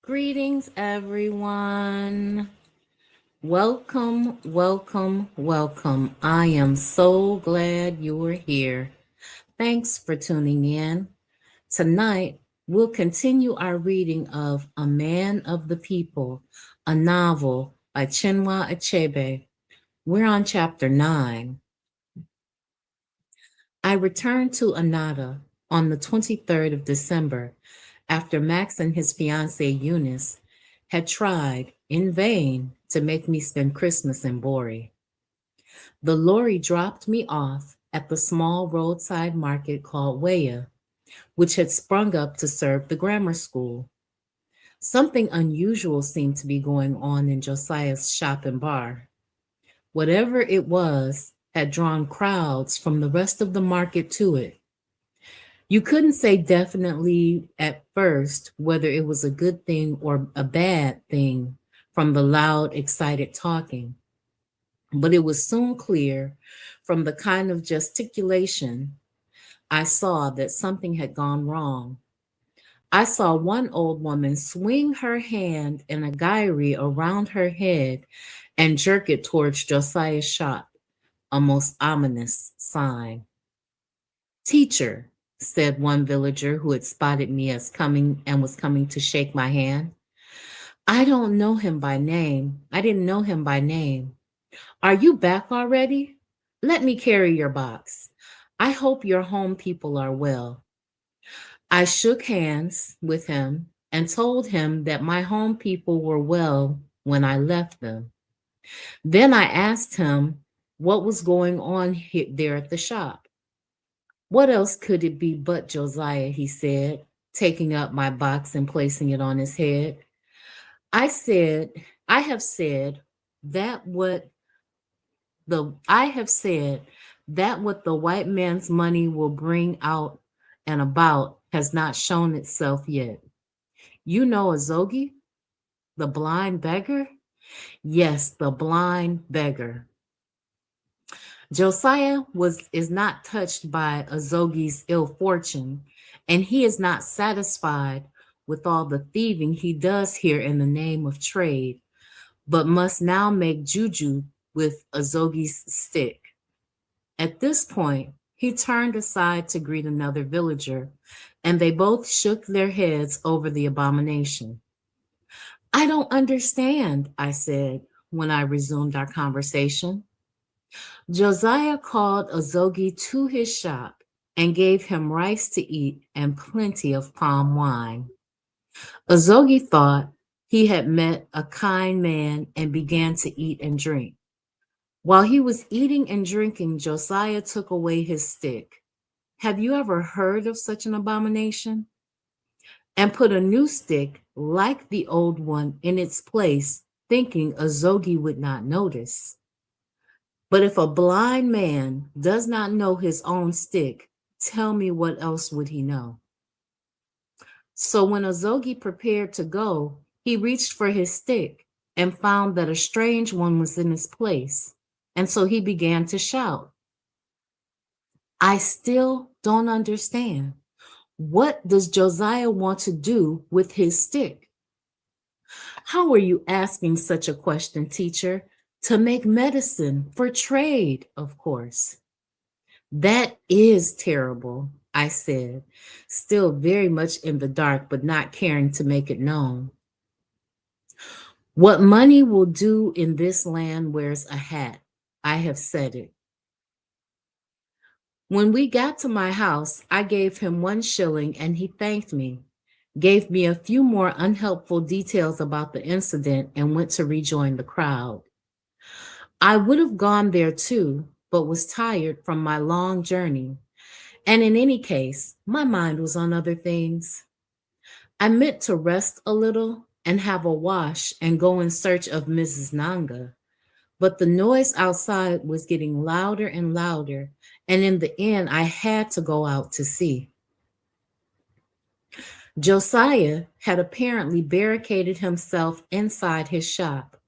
Greetings, everyone. Welcome, welcome, welcome. I am so glad you are here. Thanks for tuning in. Tonight, we'll continue our reading of A Man of the People, a novel by Chinua Achebe. We're on chapter 9. I returned to Anata on the 23rd of December after Max and his fiancée Eunice had tried in vain to make me spend Christmas in Bori. The lorry dropped me off at the small roadside market called Weya, which had sprung up to serve the grammar school. Something unusual seemed to be going on in Josiah's shop and bar. Whatever it was had drawn crowds from the rest of the market to it. You couldn't say definitely at first whether it was a good thing or a bad thing from the loud, excited talking, but it was soon clear from the kind of gesticulation I saw that something had gone wrong. I saw one old woman swing her hand in a gyri around her head and jerk it towards Josiah's shop, a most ominous sign. Teacher, said one villager who had spotted me as coming and was coming to shake my hand. I don't know him by name. I didn't know him by name. Are you back already? Let me carry your box. I hope your home people are well. I shook hands with him and told him that my home people were well when I left them. Then I asked him what was going on there at the shop. What else could it be but Josiah, he said, taking up my box and placing it on his head. I said, I have said that what I have said that what the white man's money will bring out and about has not shown itself yet. You know Azogi, the blind beggar? Yes, the blind beggar. Josiah is not touched by Azogi's ill fortune, and he is not satisfied with all the thieving he does here in the name of trade, but must now make juju with Azogi's stick. At this point, he turned aside to greet another villager, and they both shook their heads over the abomination. I don't understand, I said when I resumed our conversation. Josiah called Azogi to his shop and gave him rice to eat and plenty of palm wine. Azogi thought he had met a kind man and began to eat and drink. While he was eating and drinking, Josiah took away his stick. Have you ever heard of such an abomination? And put a new stick like the old one in its place, thinking Azogi would not notice. But if a blind man does not know his own stick, tell me what else would he know? So when Azogi prepared to go, he reached for his stick and found that a strange one was in his place. And so he began to shout. I still don't understand. What does Josiah want to do with his stick? How are you asking such a question, teacher? To make medicine for trade, of course. That is terrible, I said, still very much in the dark, but not caring to make it known. What money will do in this land wears a hat. I have said it. When we got to my house, I gave him 1 shilling and he thanked me, gave me a few more unhelpful details about the incident, and went to rejoin the crowd. I would have gone there too, but was tired from my long journey. And in any case, my mind was on other things. I meant to rest a little and have a wash and go in search of Mrs. Nanga. But the noise outside was getting louder and louder, and in the end, I had to go out to see. Josiah had apparently barricaded himself inside his shop,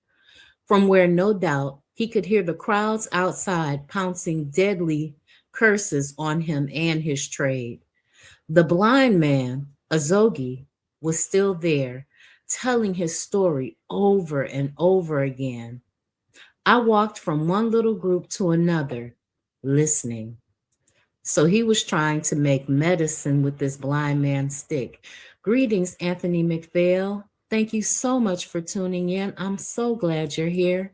from where no doubt he could hear the crowds outside pouncing deadly curses on him and his trade. The blind man, Azogi, was still there, telling his story over and over again. I walked from one little group to another, listening. So he was trying to make medicine with this blind man's stick. Greetings, Anthony McPhail. Thank you so much for tuning in. I'm so glad you're here.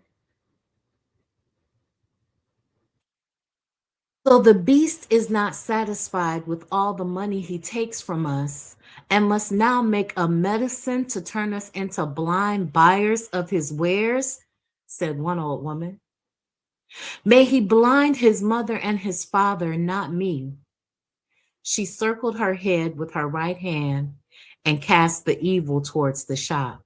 So the beast is not satisfied with all the money he takes from us and must now make a medicine to turn us into blind buyers of his wares, said one old woman. May he blind his mother and his father, not me. She circled her head with her right hand and cast the evil towards the shop.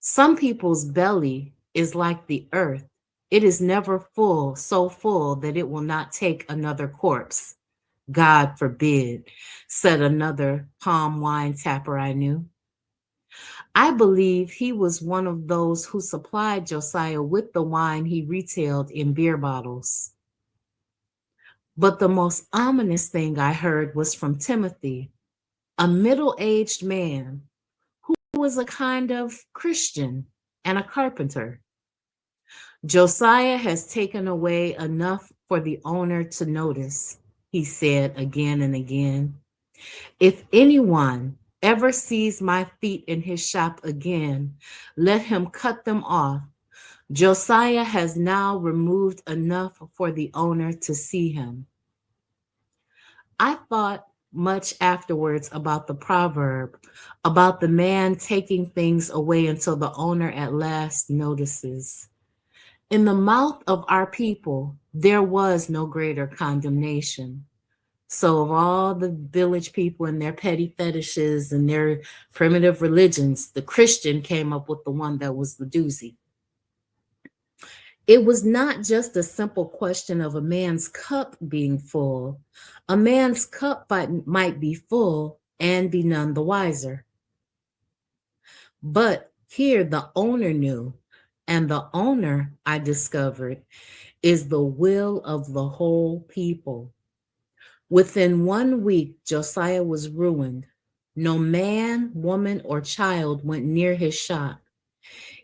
Some people's belly is like the earth. It is never full, so full that it will not take another corpse. God forbid, said another palm wine tapper I knew. I believe he was one of those who supplied Josiah with the wine he retailed in beer bottles. But the most ominous thing I heard was from Timothy, a middle-aged man who was a kind of Christian and a carpenter. Josiah has taken away enough for the owner to notice, he said again and again. If anyone ever sees my feet in his shop again, let him cut them off. Josiah has now removed enough for the owner to see him. I thought much afterwards about the proverb, about the man taking things away until the owner at last notices. In the mouth of our people, there was no greater condemnation. So of all the village people and their petty fetishes and their primitive religions, the Christian came up with the one that was the doozy. It was not just a simple question of a man's cup being full. A man's cup might be full and be none the wiser. But here the owner knew, and the owner, I discovered, is the will of the whole people. Within 1 week, Josiah was ruined. No man, woman, or child went near his shop.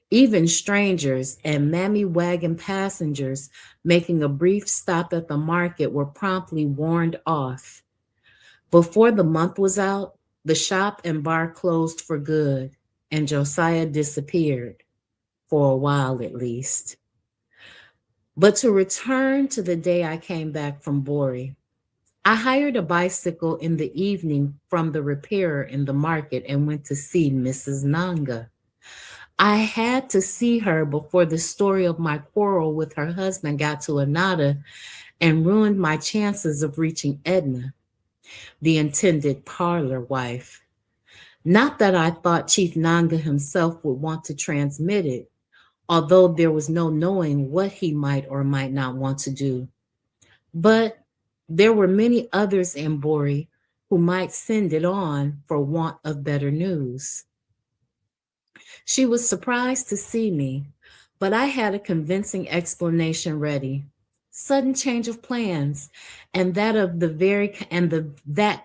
Even strangers and mammy wagon passengers making a brief stop at the market were promptly warned off. Before the month was out, the shop and bar closed for good, and Josiah disappeared, for a while at least. But to return to the day I came back from Bori, I hired a bicycle in the evening from the repairer in the market and went to see Mrs. Nanga. I had to see her before the story of my quarrel with her husband got to Anada and ruined my chances of reaching Edna, the intended parlor wife. Not that I thought Chief Nanga himself would want to transmit it, although there was no knowing what he might or might not want to do. But there were many others in Bori who might send it on for want of better news. She was surprised to see me, but I had a convincing explanation ready. Sudden change of plans, and that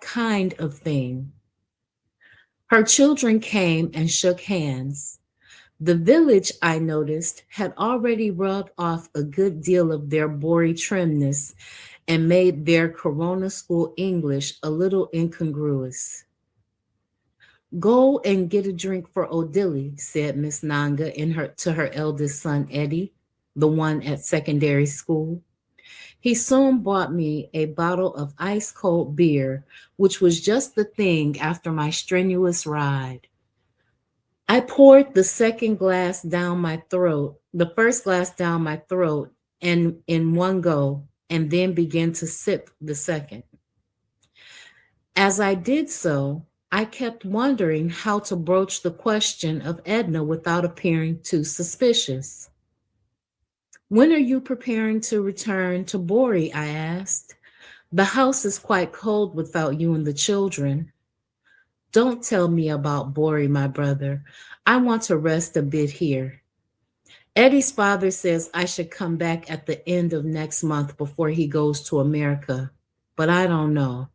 kind of thing. Her children came and shook hands. The village, I noticed, had already rubbed off a good deal of their Bori trimness and made their Corona school English a little incongruous. Go and get a drink for Odili, said Miss Nanga to her eldest son, Eddie, the one at secondary school. He soon bought me a bottle of ice-cold beer, which was just the thing after my strenuous ride. I poured the first glass down my throat, and in one go, and then began to sip the second. As I did so, I kept wondering how to broach the question of Edna without appearing too suspicious. When are you preparing to return to Bori? I asked. The house is quite cold without you and the children. Don't tell me about Bori, my brother. I want to rest a bit here. Eddie's father says I should come back at the end of next month before he goes to America, but I don't know.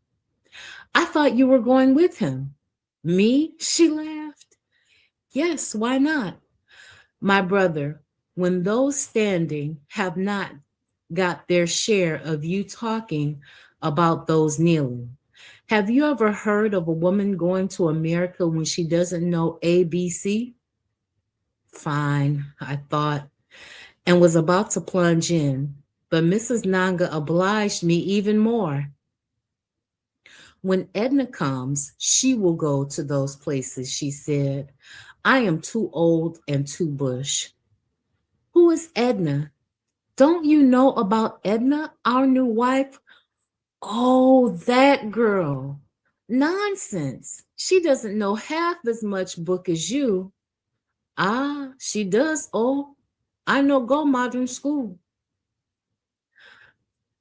I thought you were going with him. Me? She laughed. Yes, why not? My brother, when those standing have not got their share of you talking about those kneeling. Have you ever heard of a woman going to America when she doesn't know ABC? Fine, I thought, and was about to plunge in, but Mrs. Nanga obliged me even more. When Edna comes, she will go to those places, she said. I am too old and too bush. Who is Edna? Don't you know about Edna, our new wife? Oh, that girl. Nonsense. She doesn't know half as much book as you. Ah, she does. Oh, I know go modern school.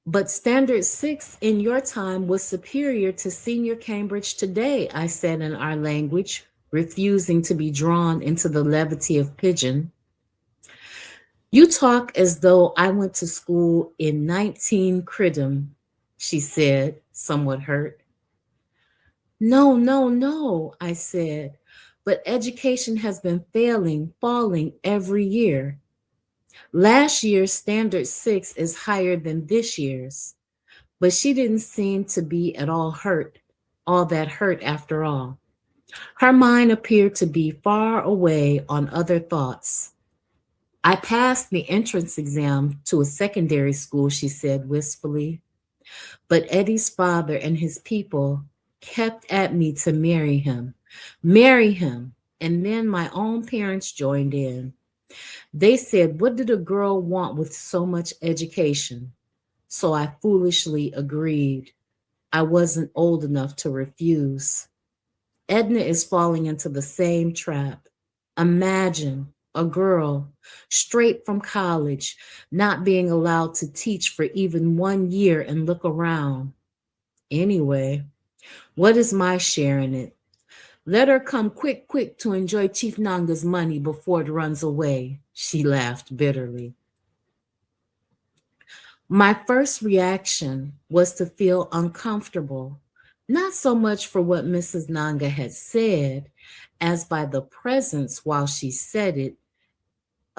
But Standard 6 in your time was superior to Senior Cambridge today, I said in our language, refusing to be drawn into the levity of Pigeon. You talk as though I went to school in 19 Cridham, she said, somewhat hurt. No, no, no, I said, but education has been falling every year. Last year's Standard 6 is higher than this year's, but she didn't seem to be at all that hurt after all. Her mind appeared to be far away on other thoughts. I passed the entrance exam to a secondary school, she said wistfully, but Eddie's father and his people kept at me to marry him, and then my own parents joined in. They said, what did a girl want with so much education? So I foolishly agreed. I wasn't old enough to refuse. Edna is falling into the same trap. Imagine a girl straight from college not being allowed to teach for even 1 year and look around. Anyway, what is my share in it? Let her come quick, quick to enjoy Chief Nanga's money before it runs away, she laughed bitterly. My first reaction was to feel uncomfortable, not so much for what Mrs. Nanga had said, as by the presence while she said it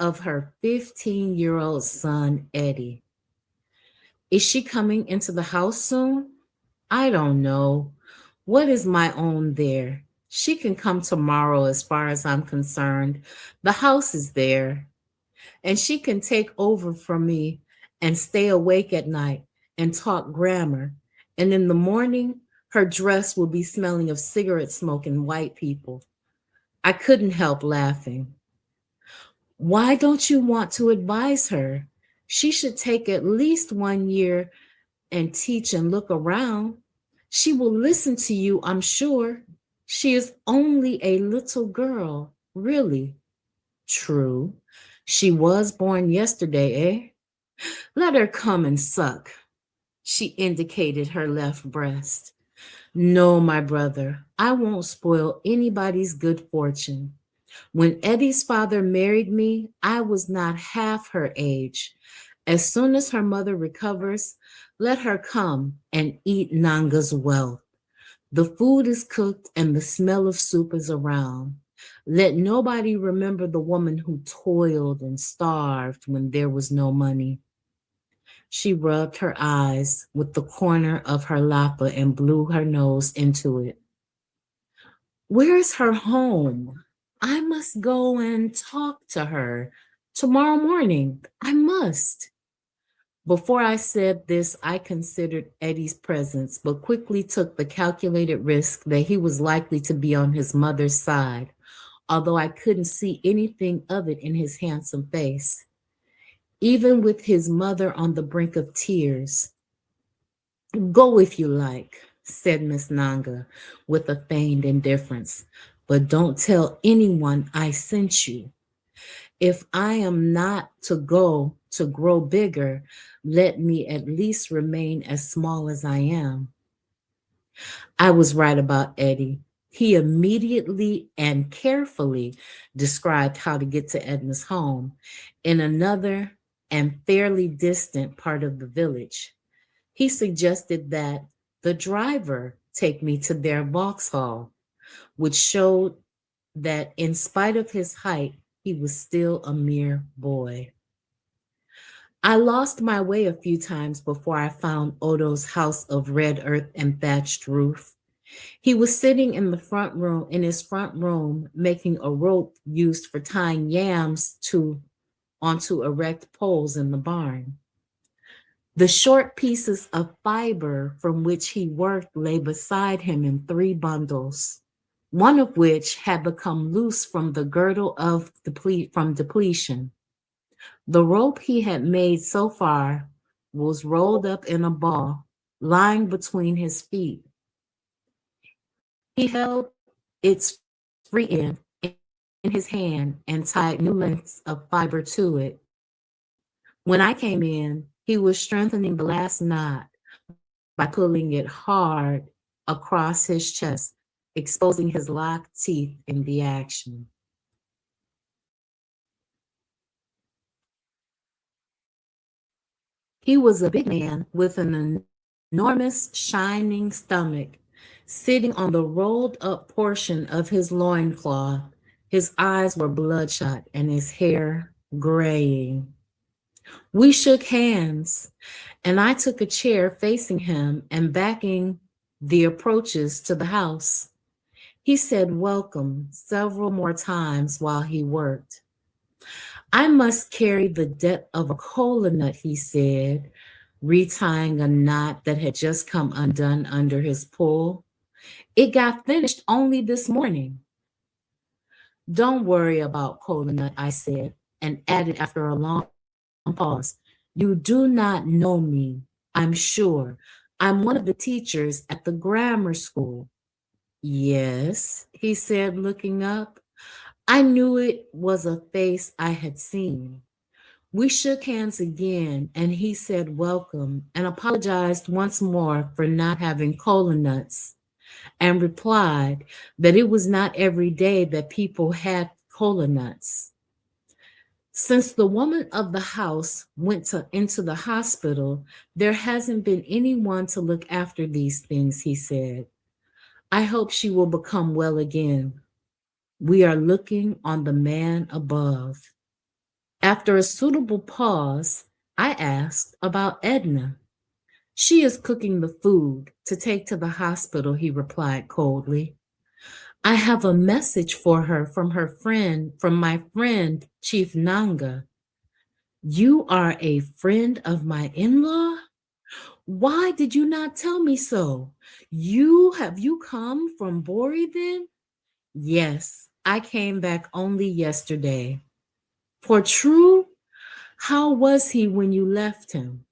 of her 15-year-old son, Eddie. Is she coming into the house soon? I don't know. What is my own there? She can come tomorrow as far as I'm concerned. The house is there. And she can take over from me and stay awake at night and talk grammar. And in the morning, her dress will be smelling of cigarette smoke and white people. I couldn't help laughing. Why don't you want to advise her? She should take at least 1 year and teach and look around. She will listen to you, I'm sure. She is only a little girl, really. True. She was born yesterday, eh? Let her come and suck. She indicated her left breast. No, my brother, I won't spoil anybody's good fortune. When Eddie's father married me, I was not half her age. As soon as her mother recovers, let her come and eat Nanga's wealth. The food is cooked and the smell of soup is around. Let nobody remember the woman who toiled and starved when there was no money. She rubbed her eyes with the corner of her lapa and blew her nose into it. Where's her home? I must go and talk to her tomorrow morning. I must. Before I said this, I considered Eddie's presence, but quickly took the calculated risk that he was likely to be on his mother's side, although I couldn't see anything of it in his handsome face. Even with his mother on the brink of tears. Go if you like, said Miss Nanga with a feigned indifference, but don't tell anyone I sent you. If I am not to go to grow bigger, let me at least remain as small as I am. I was right about Eddie. He immediately and carefully described how to get to Edna's home in another and fairly distant part of the village. He suggested that the driver take me to their Vauxhall, which showed that in spite of his height, he was still a mere boy. I lost my way a few times before I found Odo's house of red earth and thatched roof. He was sitting in the front room, in his front room, making a rope used for tying yams onto erect poles in the barn. The short pieces of fiber from which he worked lay beside him in 3 bundles, one of which had become loose from the girdle from depletion. The rope he had made so far was rolled up in a ball, lying between his feet. He held its free end in his hand and tied new lengths of fiber to it. When I came in, he was strengthening the last knot by pulling it hard across his chest, exposing his locked teeth in the action. He was a big man with an enormous shining stomach, sitting on the rolled up portion of his loincloth. His eyes were bloodshot and his hair graying. We shook hands, and I took a chair facing him and backing the approaches to the house. He said welcome several more times while he worked. I must carry the debt of a cola nut, he said, retying a knot that had just come undone under his pull. It got finished only this morning. Don't worry about cola nut, I said, and added after a long pause. You do not know me, I'm sure. I'm one of the teachers at the grammar school. Yes, he said, looking up. I knew it was a face I had seen. We shook hands again, and he said welcome and apologized once more for not having cola nuts, and replied that it was not every day that people had cola nuts. Since the woman of the house went into the hospital, there hasn't been anyone to look after these things, he said. I hope she will become well again. We are looking on the man above. After a suitable pause, I asked about Edna. She is cooking the food to take to the hospital, he replied coldly. I have a message for her from my friend, Chief Nanga. You are a friend of my in-law? Why did you not tell me so? Have you come from Bori then? Yes, I came back only yesterday. For true? How was he when you left him?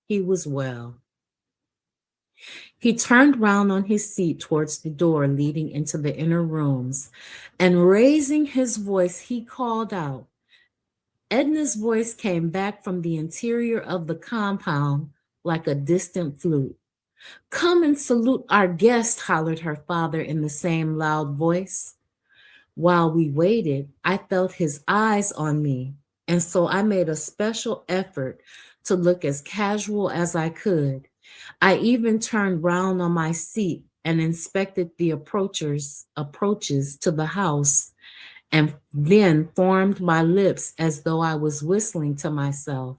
He was well. He turned round on his seat towards the door leading into the inner rooms, and raising his voice, he called out. Edna's voice came back from the interior of the compound like a distant flute. Come and salute our guest, hollered her father in the same loud voice. While we waited, I felt his eyes on me, and so I made a special effort to look as casual as I could. I even turned round on my seat and inspected the approaches to the house, and then formed my lips as though I was whistling to myself.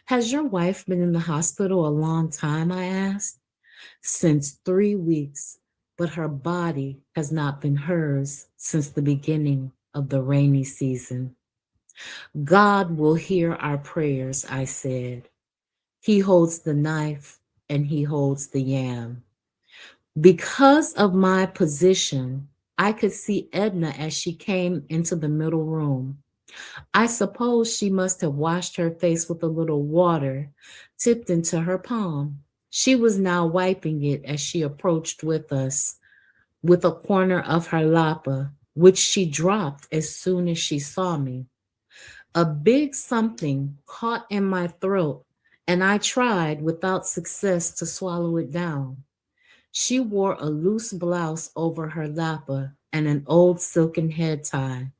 Has your wife been in the hospital a long time? I asked. Since 3 weeks, but her body has not been hers since the beginning of the rainy season. God will hear our prayers, I said. He holds the knife and he holds the yam. Because of my position, I could see Edna as she came into the middle room. I suppose she must have washed her face with a little water tipped into her palm. She was now wiping it as she approached with us, with a corner of her lapa, which she dropped as soon as she saw me. A big something caught in my throat, and I tried without success to swallow it down. She wore a loose blouse over her lapa and an old silken head tie.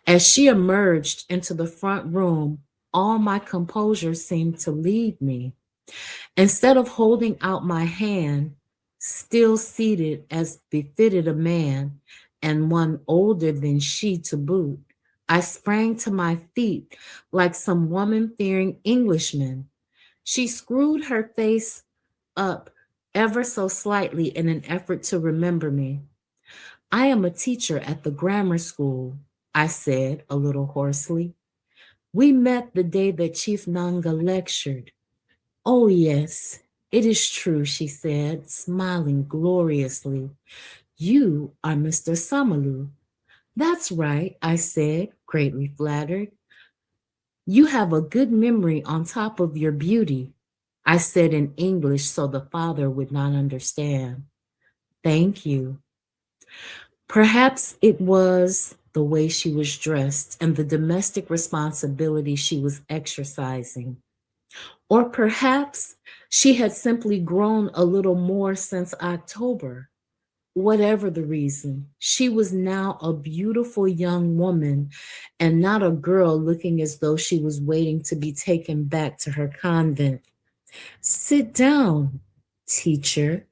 As she emerged into the front room, all my composure seemed to leave me. Instead of holding out my hand, still seated as befitted a man, and one older than she to boot. I sprang to my feet like some woman fearing Englishmen. She screwed her face up ever so slightly in an effort to remember me. I am a teacher at the grammar school, I said a little hoarsely. We met the day that Chief Nanga lectured. Oh, yes, it is true, she said, smiling gloriously. You are Mr. Samalu. That's right, I said, greatly flattered. You have a good memory on top of your beauty, I said in English so the father would not understand. Thank you. Perhaps it was the way she was dressed and the domestic responsibility she was exercising. Or perhaps she had simply grown a little more since October. Whatever the reason, she was now a beautiful young woman and not a girl looking as though she was waiting to be taken back to her convent. Sit down, teacher,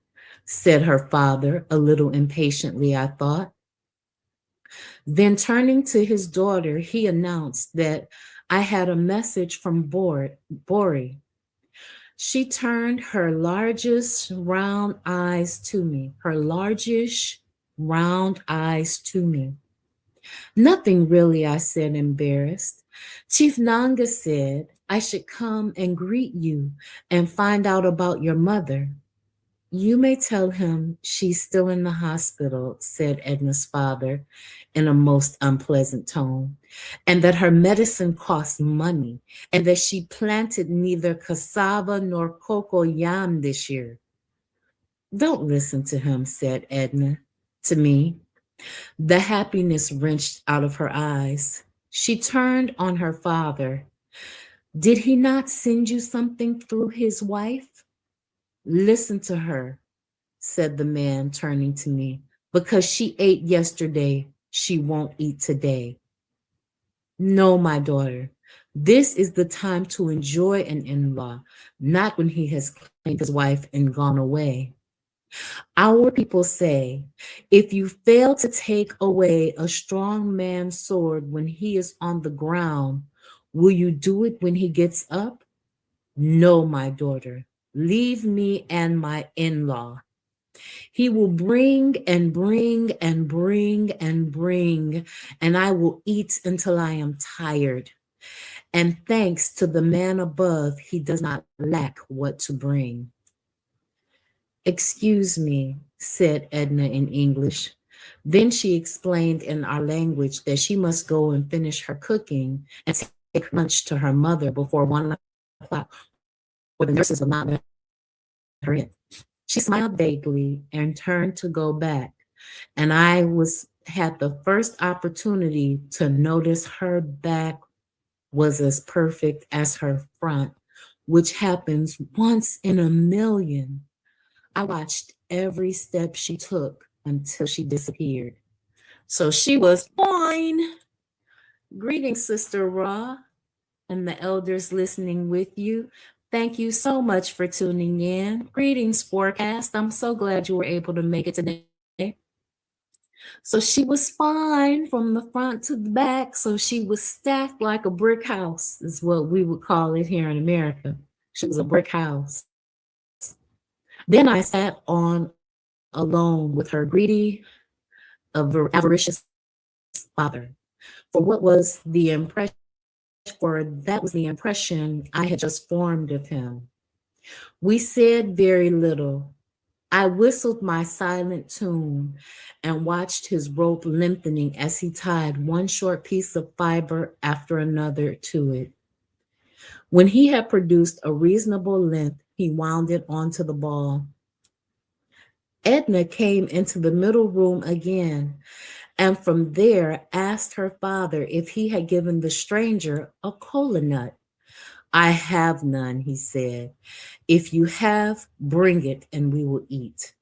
said her father, a little impatiently, I thought. Then turning to his daughter, he announced that I had a message from Bori. She turned her largest round eyes to me, her largish round eyes to me. Nothing really, I said, embarrassed. Chief Nanga said I should come and greet you and find out about your mother. You may tell him she's still in the hospital, said Edna's father in a most unpleasant tone, and that her medicine costs money, and that she planted neither cassava nor cocoa yam this year. Don't listen to him, said Edna to me. The happiness wrenched out of her eyes. She turned on her father. Did he not send you something through his wife? Listen to her, said the man, turning to me. Because she ate yesterday, she won't eat today. No, my daughter, this is the time to enjoy an in-law, not when he has claimed his wife and gone away. Our people say, if you fail to take away a strong man's sword when he is on the ground, will you do it when he gets up? No, my daughter, leave me and my in-law. He will bring and bring and bring and bring, and I will eat until I am tired. And thanks to the man above, he does not lack what to bring. Excuse me, said Edna in English. Then she explained in our language that she must go and finish her cooking and take lunch to her mother before 1 o'clock, or the nurses will not let her in. She smiled vaguely and turned to go back, and I had the first opportunity to notice her back was as perfect as her front, which happens once in a million. I watched every step she took until she disappeared. So she was fine. Greetings, Sister Ra, and the elders listening with you. Thank you so much for tuning in. Greetings, Forecast. I'm so glad you were able to make it today. So she was fine from the front to the back. So she was stacked like a brick house, is what we would call it here in America. She was a brick house. Then I sat on alone with her greedy, avaricious father. For what was the impression? For that was the impression I had just formed of him. We said very little. I whistled my silent tune and watched his rope lengthening as he tied one short piece of fiber after another to it. When he had produced a reasonable length, he wound it onto the ball. Edna came into the middle room again, and from there asked her father if he had given the stranger a kola nut. I have none, he said. If you have, bring it and we will eat.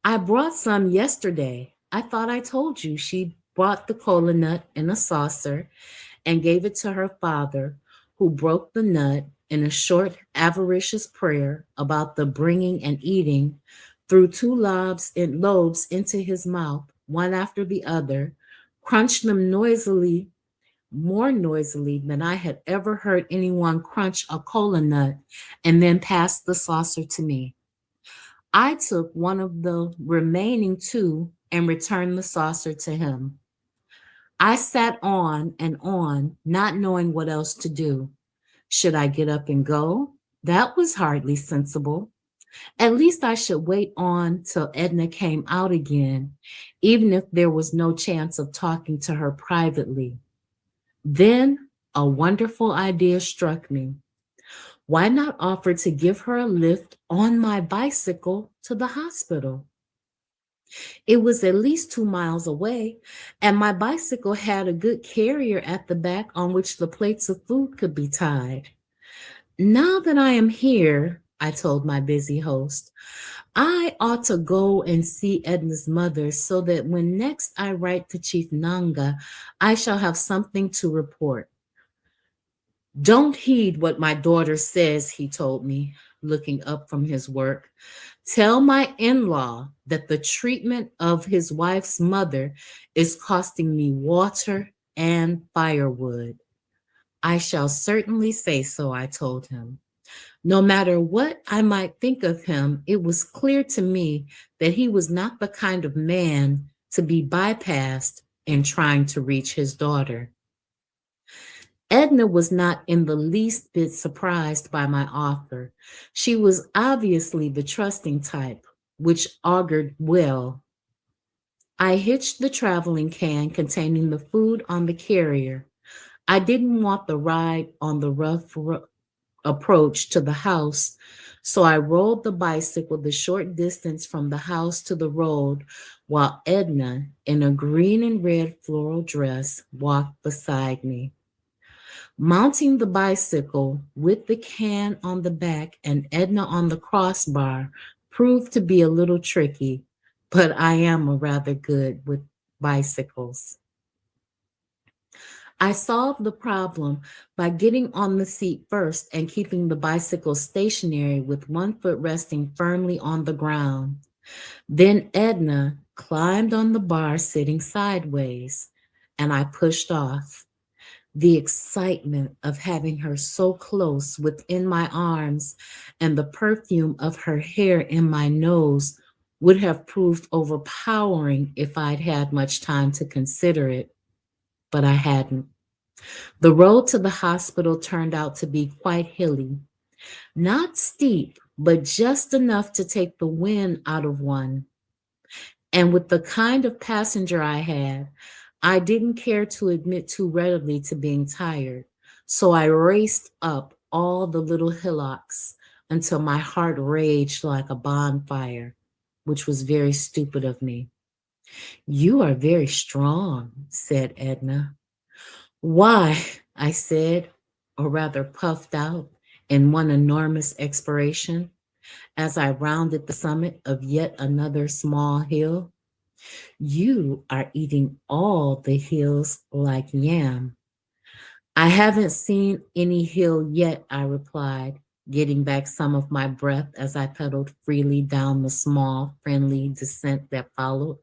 I brought some yesterday. I thought I told you. She brought the kola nut in a saucer and gave it to her father, who broke the nut in a short, avaricious prayer about the bringing and eating, threw two lobes into his mouth, one after the other, crunched them noisily, more noisily than I had ever heard anyone crunch a cola nut, and then passed the saucer to me. I took one of the remaining two and returned the saucer to him. I sat on, not knowing what else to do. Should I get up and go? That was hardly sensible. At least I should wait on till Edna came out again, even if there was no chance of talking to her privately. Then a wonderful idea struck me. Why not offer to give her a lift on my bicycle to the hospital? It was at least 2 miles away, and my bicycle had a good carrier at the back on which the plates of food could be tied. Now that I am here, I told my busy host, I ought to go and see Edna's mother so that when next I write to Chief Nanga, I shall have something to report. Don't heed what my daughter says, he told me, looking up from his work. Tell my in-law that the treatment of his wife's mother is costing me water and firewood. I shall certainly say so, I told him. No matter what I might think of him, it was clear to me that he was not the kind of man to be bypassed in trying to reach his daughter. Edna was not in the least bit surprised by my offer. She was obviously the trusting type, which augured well. I hitched the traveling can containing the food on the carrier. I didn't want the ride on the rough approach to the house, so I rolled the bicycle the short distance from the house to the road while Edna, in a green and red floral dress, walked beside me. Mounting the bicycle with the can on the back and Edna on the crossbar proved to be a little tricky, but I am rather good with bicycles. I solved the problem by getting on the seat first and keeping the bicycle stationary with one foot resting firmly on the ground. Then Edna climbed on the bar sitting sideways, and I pushed off. The excitement of having her so close within my arms and the perfume of her hair in my nose would have proved overpowering if I'd had much time to consider it, but I hadn't. The road to the hospital turned out to be quite hilly, not steep, but just enough to take the wind out of one. And with the kind of passenger I had, I didn't care to admit too readily to being tired, so I raced up all the little hillocks until my heart raged like a bonfire, which was very stupid of me. You are very strong, said Edna. Why, I said, or rather puffed out in one enormous expiration as I rounded the summit of yet another small hill. You are eating all the hills like yam. I haven't seen any hill yet, I replied, getting back some of my breath as I pedaled freely down the small, friendly descent that followed.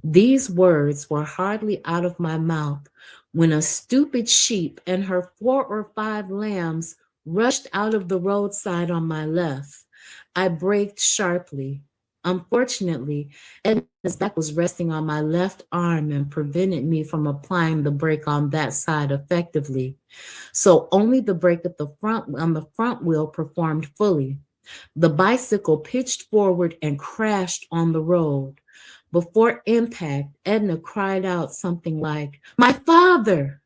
These words were hardly out of my mouth when a stupid sheep and her 4 or 5 lambs rushed out of the roadside on my left. I braked sharply. Unfortunately, Edna's back was resting on my left arm and prevented me from applying the brake on that side effectively. So only the brake at the front on the front wheel performed fully. The bicycle pitched forward and crashed on the road. Before impact, Edna cried out something like, "My father!"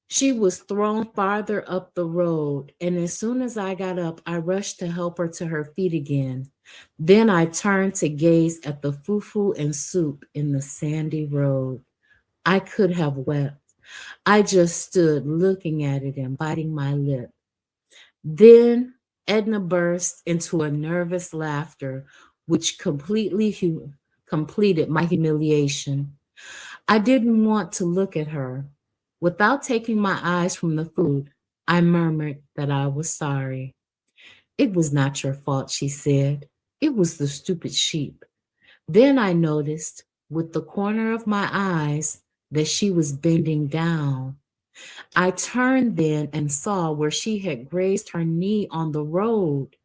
She was thrown farther up the road, and as soon as I got up, I rushed to help her to her feet again. Then I turned to gaze at the fufu and soup in the sandy road. I could have wept. I just stood looking at it and biting my lip. Then Edna burst into a nervous laughter, which completed my humiliation. I didn't want to look at her. Without taking my eyes from the food, I murmured that I was sorry. It was not your fault, she said. It was the stupid sheep. Then I noticed with the corner of my eyes that she was bending down. I turned then and saw where she had grazed her knee on the road.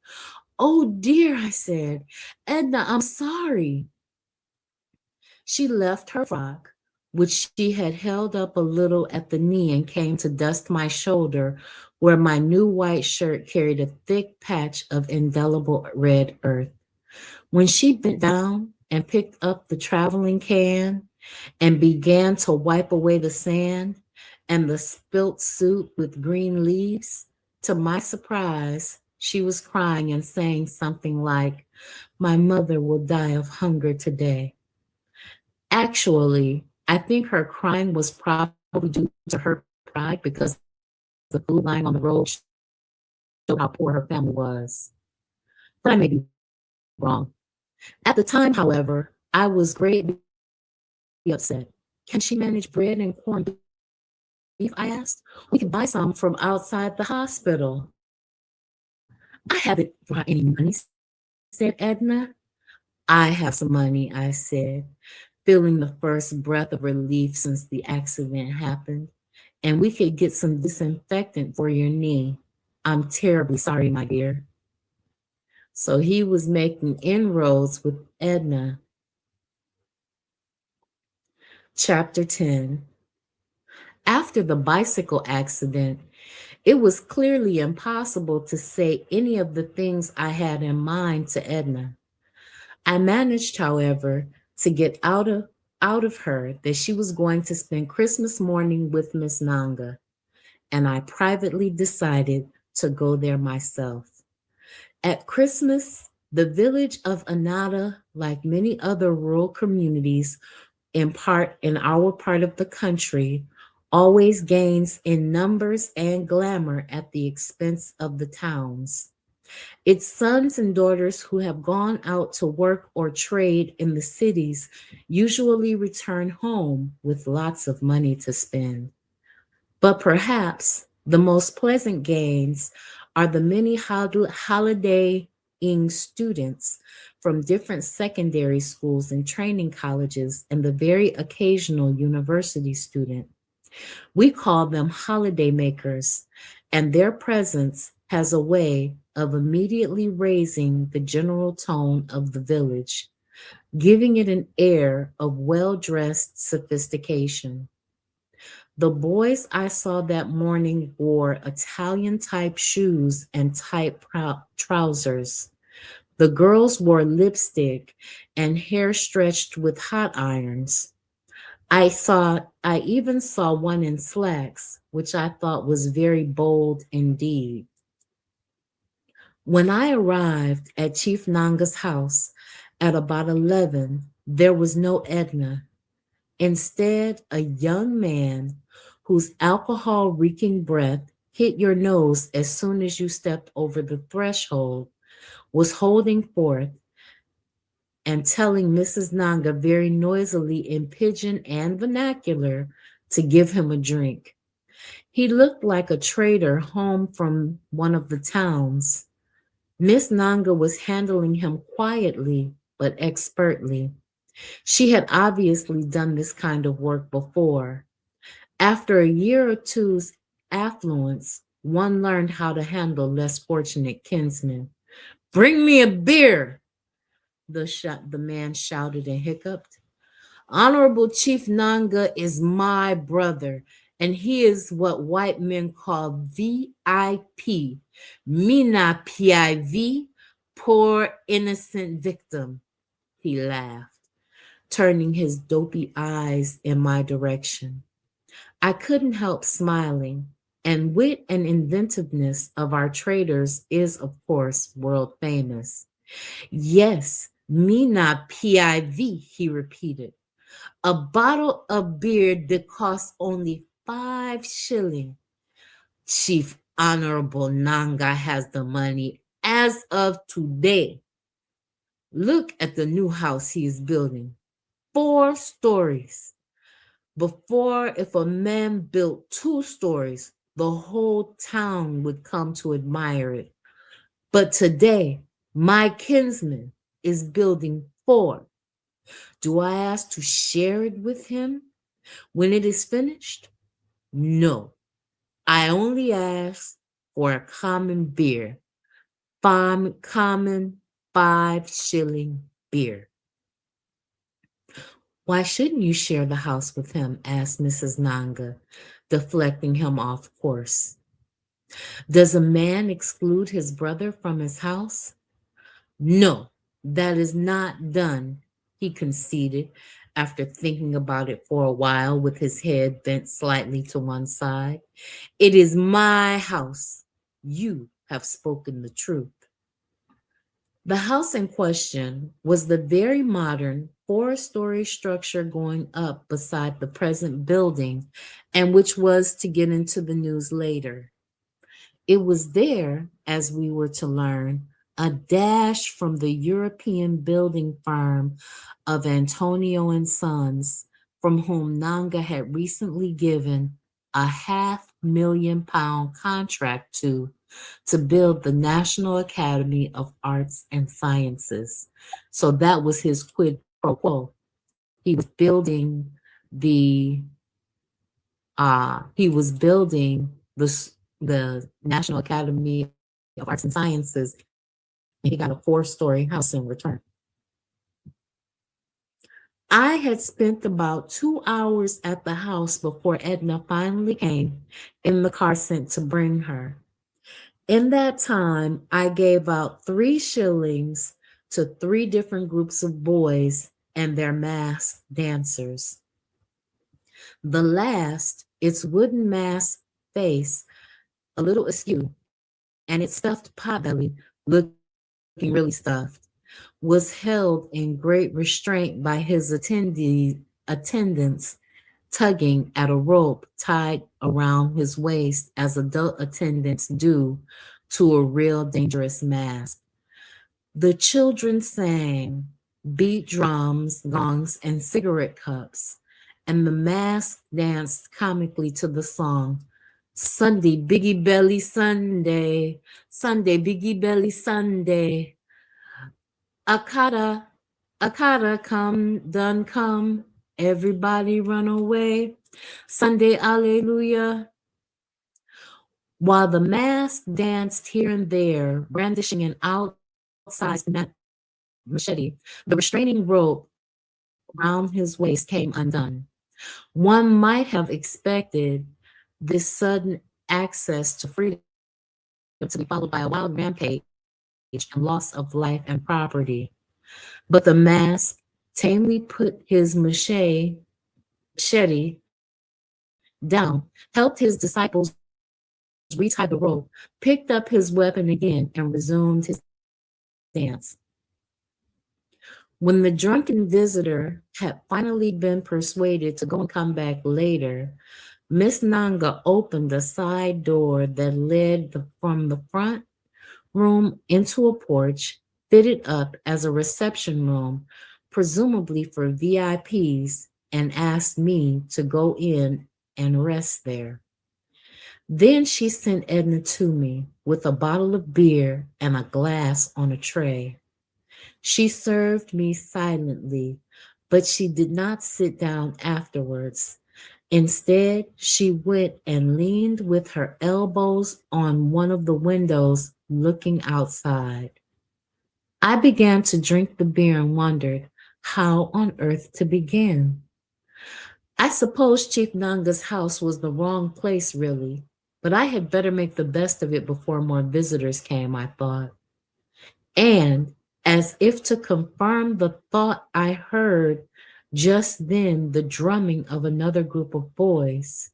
"Oh dear," I said. "Edna, I'm sorry." She left her frock, which she had held up a little at the knee, and came to dust my shoulder where my new white shirt carried a thick patch of indelible red earth. When she bent down and picked up the traveling can and began to wipe away the sand and the spilt soup with green leaves, to my surprise, she was crying and saying something like, "My mother will die of hunger today." Actually, I think her crying was probably due to her pride because the food lying on the road showed how poor her family was. But I may be wrong. At the time, however, I was greatly upset. "Can she manage bread and corned beef?" I asked. "We could buy some from outside the hospital." "I haven't brought any money," said Edna. "I have some money," I said, feeling the first breath of relief since the accident happened. "And we could get some disinfectant for your knee. I'm terribly sorry, my dear." So he was making inroads with Edna. Chapter 10. After the bicycle accident, it was clearly impossible to say any of the things I had in mind to Edna. I managed, however, to get out of her that she was going to spend Christmas morning with Miss Nanga, and I privately decided to go there myself. At Christmas, the village of Anata, like many other rural communities in our part of the country, always gains in numbers and glamour at the expense of the towns. Its sons and daughters who have gone out to work or trade in the cities usually return home with lots of money to spend. But perhaps the most pleasant gains are the many holidaying students from different secondary schools and training colleges, and the very occasional university student. We call them holiday makers, and their presence has a way of immediately raising the general tone of the village, giving it an air of well dressed sophistication. The boys I saw that morning wore Italian type shoes and tight trousers. The girls wore lipstick and hair stretched with hot irons. I even saw one in slacks, which I thought was very bold indeed. When I arrived at Chief Nanga's house at about 11, there was no Edna. Instead, a young man whose alcohol reeking breath hit your nose as soon as you stepped over the threshold was holding forth and telling Mrs. Nanga very noisily in pidgin and vernacular to give him a drink. He looked like a trader home from one of the towns. Miss Nanga was handling him quietly but expertly. She had obviously done this kind of work before. After a year or two's affluence, one learned how to handle less fortunate kinsmen. "Bring me a beer," the man shouted and hiccuped. "Honorable Chief Nanga is my brother, and he is what white men call VIP. Mina PIV, poor innocent victim." He laughed, turning his dopey eyes in my direction. I couldn't help smiling, and wit and inventiveness of our traders is, of course, world famous. "Yes, Mina PIV," he repeated. "A bottle of beer that costs only 5 shilling. Chief Honorable Nanga has the money as of today. Look at the new house he is building. 4 stories. Before, if a man built 2 stories, the whole town would come to admire it. But today, my kinsman is building 4. Do I ask to share it with him when it is finished? No. I only ask for a common beer, common 5-shilling beer. Why shouldn't you share the house with him? Asked Mrs. Nanga, deflecting him off course. Does a man exclude his brother from his house? No, that is not done, he conceded after thinking about it for a while with his head bent slightly to one side. It is my house. You have spoken the truth. The house in question was the very modern 4-story structure going up beside the present building and which was to get into the news later. It was there, as we were to learn, a dash from the European building firm of Antonio and Sons, from whom Nanga had recently given a £500,000 contract to build the National Academy of Arts and Sciences. So that was his quid pro quo. He was building the the National Academy of Arts and Sciences, and he got a 4-story house in return. I had spent about 2 hours at the house before Edna finally came in the car sent to bring her. In that time, I gave out 3 shillings to 3 different groups of boys and their masked dancers. The last, its wooden masked face a little askew, and its stuffed potbelly looking really stuffed, was held in great restraint by his attendants tugging at a rope tied around his waist as adult attendants do to a real dangerous mask. The children sang, beat drums, gongs, and cigarette cups, and the mask danced comically to the song, Sunday, Biggie Belly Sunday, Sunday, Biggie Belly Sunday. Akata, Akata, come, done come, everybody run away. Sunday, Alleluia. While the mask danced here and there, brandishing an outsized machete, the restraining rope around his waist came undone. One might have expected this sudden access to freedom to be followed by a wild rampage and loss of life and property. But the mask tamely put his machete down, helped his disciples retie the rope, picked up his weapon again, and resumed his dance. When the drunken visitor had finally been persuaded to go and come back later, Miss Nanga opened a side door that led from the front room into a porch fitted up as a reception room, presumably for VIPs, and asked me to go in and rest there. Then she sent Edna to me with a bottle of beer and a glass on a tray. She served me silently, but she did not sit down afterwards. Instead, she went and leaned with her elbows on one of the windows looking outside. I began to drink the beer and wondered how on earth to begin. I suppose Chief Nanga's house was the wrong place, really, but I had better make the best of it before more visitors came, I thought. And, as if to confirm the thought, I heard just then the drumming of another group of boys.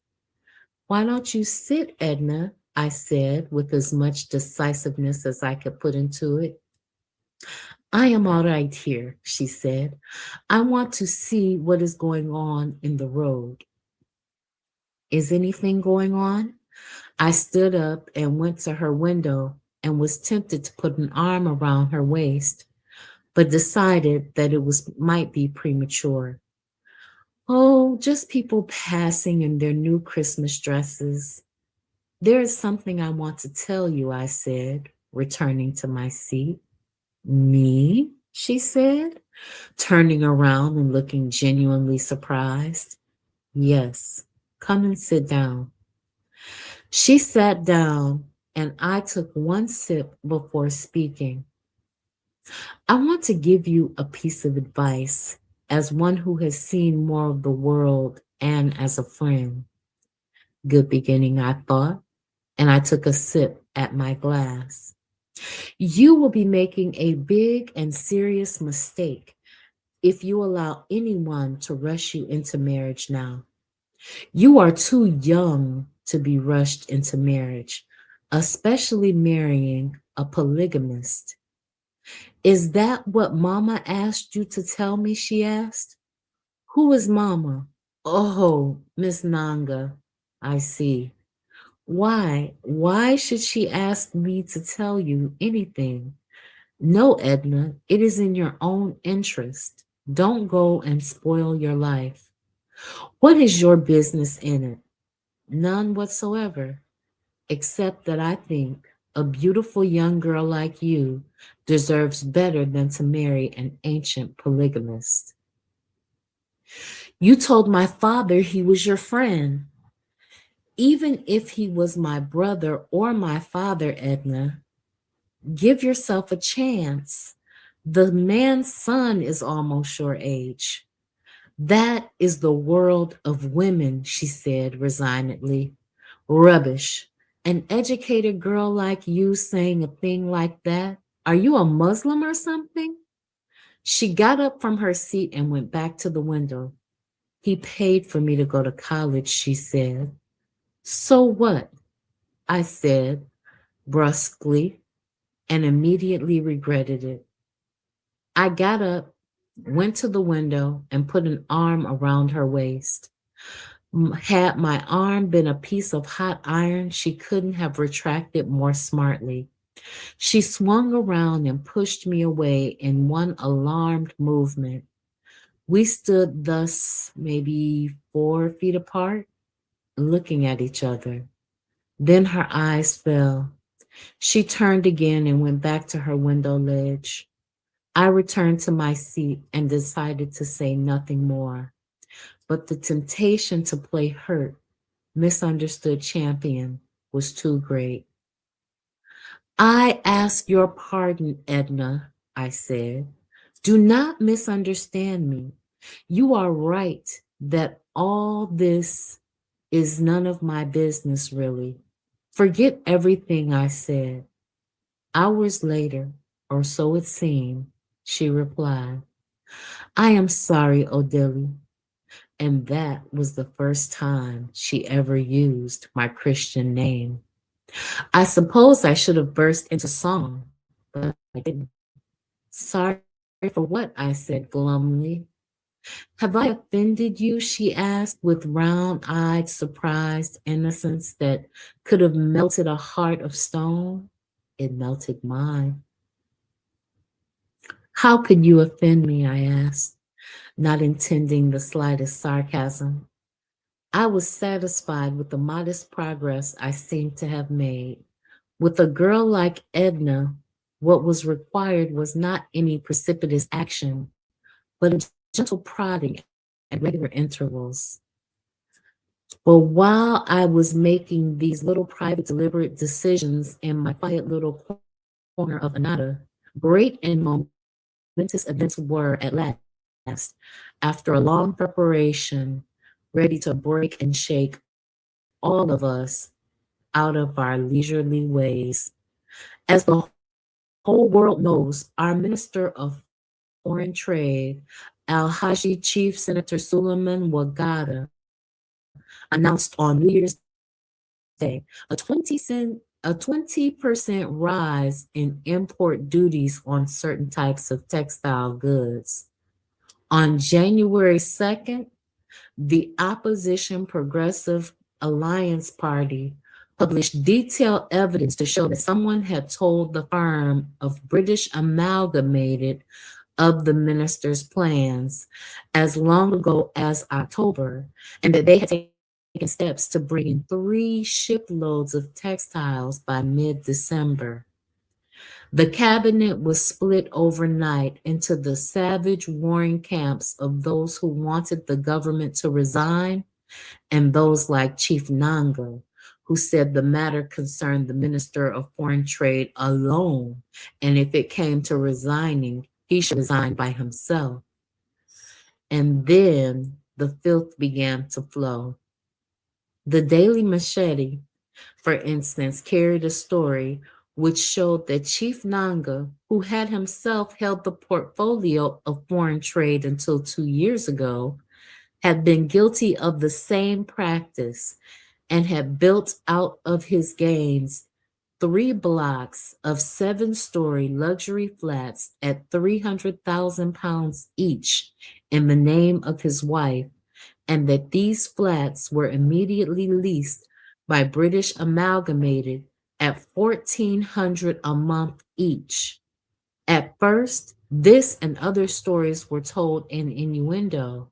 Why don't you sit, Edna? I said with as much decisiveness as I could put into it. I am all right here, she said. I want to see what is going on in the road. Is anything going on? I stood up and went to her window and was tempted to put an arm around her waist, but decided that it might be premature. Oh, just people passing in their new Christmas dresses. There is something I want to tell you, I said, returning to my seat. Me? She said. turning around and looking genuinely surprised. Yes, come and sit down. She sat down, and I took one sip before speaking. I want to give you a piece of advice as one who has seen more of the world and as a friend. Good beginning, I thought, and I took a sip at my glass. You will be making a big and serious mistake if you allow anyone to rush you into marriage now. You are too young to be rushed into marriage, especially marrying a polygamist. Is that what Mama asked you to tell me? She asked. Who is Mama? Oh, Miss Nanga. I see. Why? Why should she ask me to tell you anything? No, Edna, it is in your own interest. Don't go and spoil your life. What is your business in it? None whatsoever, except that I think a beautiful young girl like you deserves better than to marry an ancient polygamist. You told my father he was your friend. Even if he was my brother or my father, Edna, give yourself a chance. The man's son is almost your age. That is the world of women, she said resignedly. Rubbish. An educated girl like you saying a thing like that? Are you a Muslim or something? She got up from her seat and went back to the window. He paid for me to go to college, she said. So what? I said brusquely and immediately regretted it. I got up, went to the window, and put an arm around her waist. Had my arm been a piece of hot iron, she couldn't have retracted more smartly. She swung around and pushed me away in one alarmed movement. We stood thus maybe 4 feet apart, looking at each other. Then her eyes fell. She turned again and went back to her window ledge. I returned to my seat and decided to say nothing more. But the temptation to play hurt, misunderstood champion was too great. I ask your pardon, Edna, I said. Do not misunderstand me. You are right that all this is none of my business, really. Forget everything I said. Hours later, or so it seemed, she replied, I am sorry, Odili. And that was the first time she ever used my Christian name. I suppose I should have burst into song, but I didn't. Sorry for what? I said glumly. Have I offended you? She asked with round eyed, surprised innocence that could have melted a heart of stone. It melted mine. How could you offend me? I asked, not intending the slightest sarcasm. I was satisfied with the modest progress I seemed to have made. With a girl like Edna, what was required was not any precipitous action, but a gentle prodding at regular intervals. But while I was making these little private deliberate decisions in my quiet little corner of Anata, great and momentous events were at last, after a long preparation, ready to break and shake all of us out of our leisurely ways. As the whole world knows, our Minister of Foreign Trade, Al-Haji Chief Senator Suleiman Wagada, announced on New Year's Day a 20% rise in import duties on certain types of textile goods. On January 2nd, the opposition Progressive Alliance Party published detailed evidence to show that someone had told the firm of British Amalgamated of the minister's plans as long ago as October, and that they had taken steps to bring in 3 shiploads of textiles by mid-December. The cabinet was split overnight into the savage warring camps of those who wanted the government to resign and those like Chief Nanga, who said the matter concerned the Minister of Foreign Trade alone, and if it came to resigning, he should resign by himself. And then the filth began to flow. The Daily Machete, for instance, carried a story which showed that Chief Nanga, who had himself held the portfolio of foreign trade until 2 years ago, had been guilty of the same practice and had built out of his gains 3 blocks of 7-story luxury flats at £300,000 each in the name of his wife, and that these flats were immediately leased by British Amalgamated at $1,400 a month each. At first, this and other stories were told in innuendo,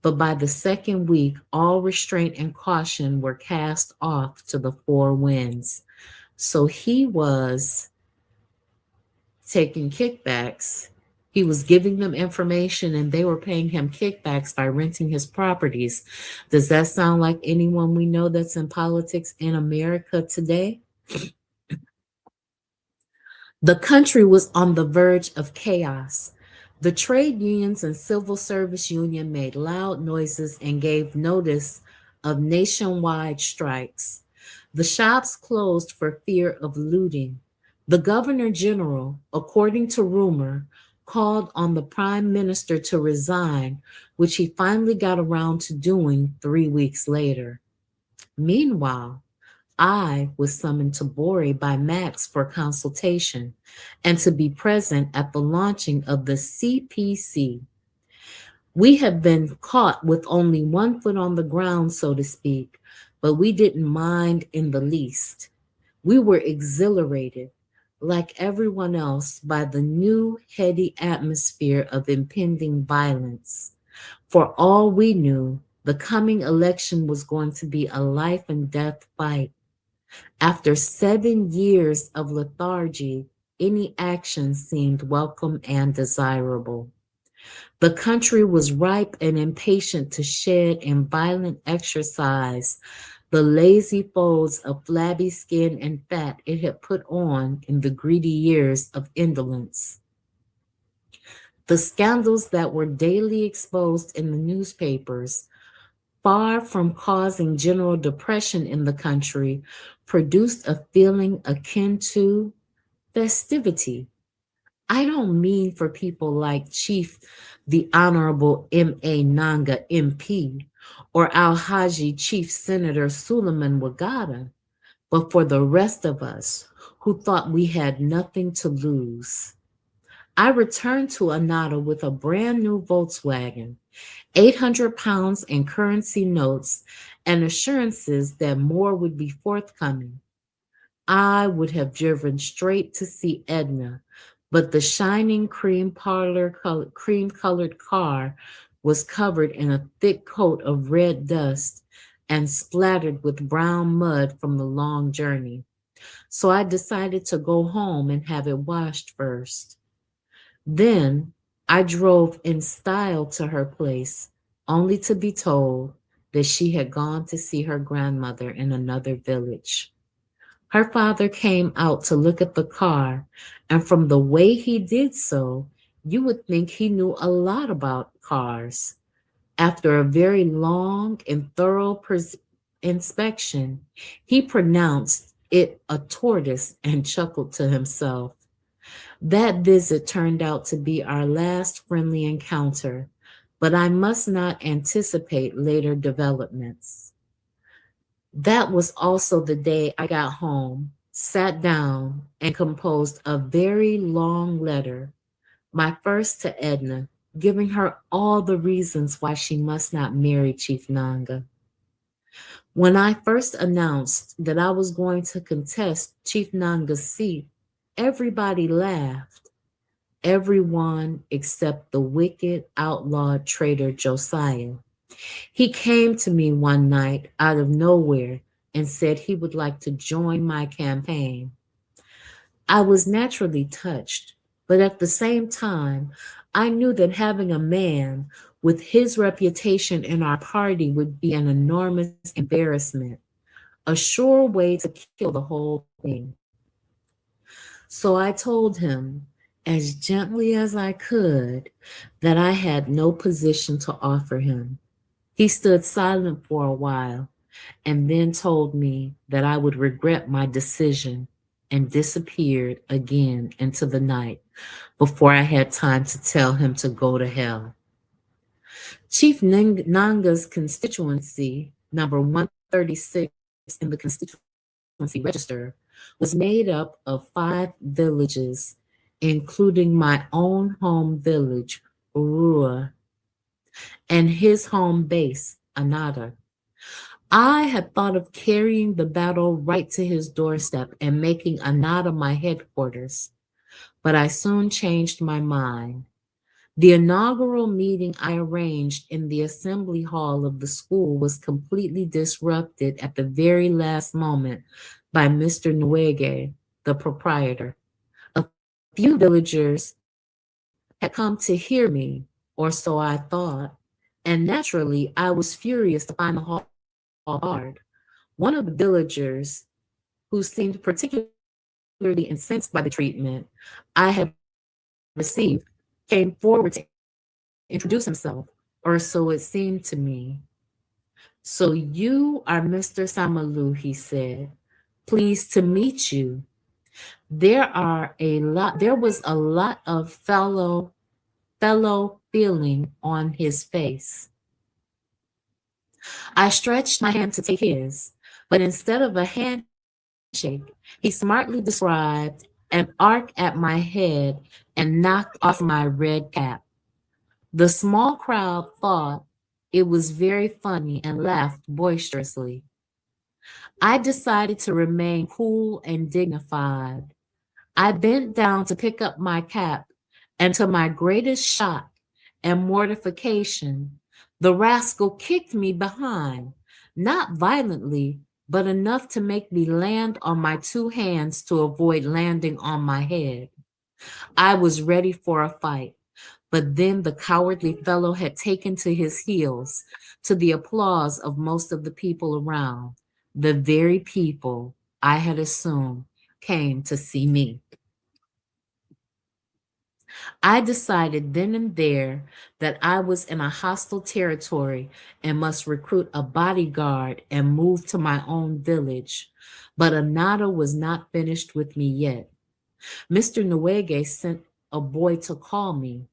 but by the second week, all restraint and caution were cast off to the four winds. So he was taking kickbacks. He was giving them information and they were paying him kickbacks by renting his properties. Does that sound like anyone we know that's in politics in America today? The country was on the verge of chaos. The trade unions and civil service union made loud noises and gave notice of nationwide strikes. The shops closed for fear of looting. The governor general, according to rumor, called on the prime minister to resign, which he finally got around to doing 3 weeks later. Meanwhile, I was summoned to Bori by Max for consultation and to be present at the launching of the CPC. We had been caught with only one foot on the ground, so to speak, but we didn't mind in the least. We were exhilarated, like everyone else, by the new heady atmosphere of impending violence. For all we knew, the coming election was going to be a life and death fight. After 7 years of lethargy, any action seemed welcome and desirable. The country was ripe and impatient to shed in violent exercise the lazy folds of flabby skin and fat it had put on in the greedy years of indolence. The scandals that were daily exposed in the newspapers, far from causing general depression in the country, produced a feeling akin to festivity. I don't mean for people like Chief the Honorable M.A. Nanga MP or Alhaji Chief Senator Suleiman Wagata, but for the rest of us who thought we had nothing to lose. I returned to Anata with a brand new Volkswagen, 800 pounds in currency notes, and assurances that more would be forthcoming. I would have driven straight to see Edna, but the shining cream-colored car was covered in a thick coat of red dust and splattered with brown mud from the long journey. So I decided to go home and have it washed first. Then I drove in style to her place, only to be told that she had gone to see her grandmother in another village. Her father came out to look at the car, and from the way he did so, you would think he knew a lot about cars. After a very long and thorough inspection, he pronounced it a tortoise and chuckled to himself. That visit turned out to be our last friendly encounter, but I must not anticipate later developments. That was also the day I got home, sat down, and composed a very long letter, my first to Edna, giving her all the reasons why she must not marry Chief Nanga. When I first announced that I was going to contest Chief Nanga's seat, everybody laughed. Everyone except the wicked, outlawed traitor Josiah. He came to me one night out of nowhere and said he would like to join my campaign. I was naturally touched, but at the same time, I knew that having a man with his reputation in our party would be an enormous embarrassment, a sure way to kill the whole thing. So I told him, as gently as I could, that I had no position to offer him. He stood silent for a while and then told me that I would regret my decision and disappeared again into the night before I had time to tell him to go to hell. Chief Nanga's constituency, number 136 in the constituency register, was made up of 5 villages, including my own home village, Urua, and his home base, Anada. I had thought of carrying the battle right to his doorstep and making Anada my headquarters, but I soon changed my mind. The inaugural meeting I arranged in the assembly hall of the school was completely disrupted at the very last moment by Mr. Nwege, the proprietor. A few villagers had come to hear me, or so I thought, and naturally I was furious to find the hall barred. One of the villagers, who seemed particularly incensed by the treatment I had received, came forward to introduce himself, or so it seemed to me. So you are Mr. Samalu, he said. Pleased to meet you. There was a lot of fellow feeling on his face. I stretched my hand to take his, but instead of a handshake, he smartly described an arc at my head and knocked off my red cap. The small crowd thought it was very funny and laughed boisterously. I decided to remain cool and dignified. I bent down to pick up my cap, and to my greatest shock and mortification, the rascal kicked me behind, not violently, but enough to make me land on my 2 hands to avoid landing on my head. I was ready for a fight. But then the cowardly fellow had taken to his heels, to the applause of most of the people around, the very people I had assumed came to see me. I decided then and there that I was in a hostile territory and must recruit a bodyguard and move to my own village. But Anada was not finished with me yet. Mr. Nwege sent a boy to call me.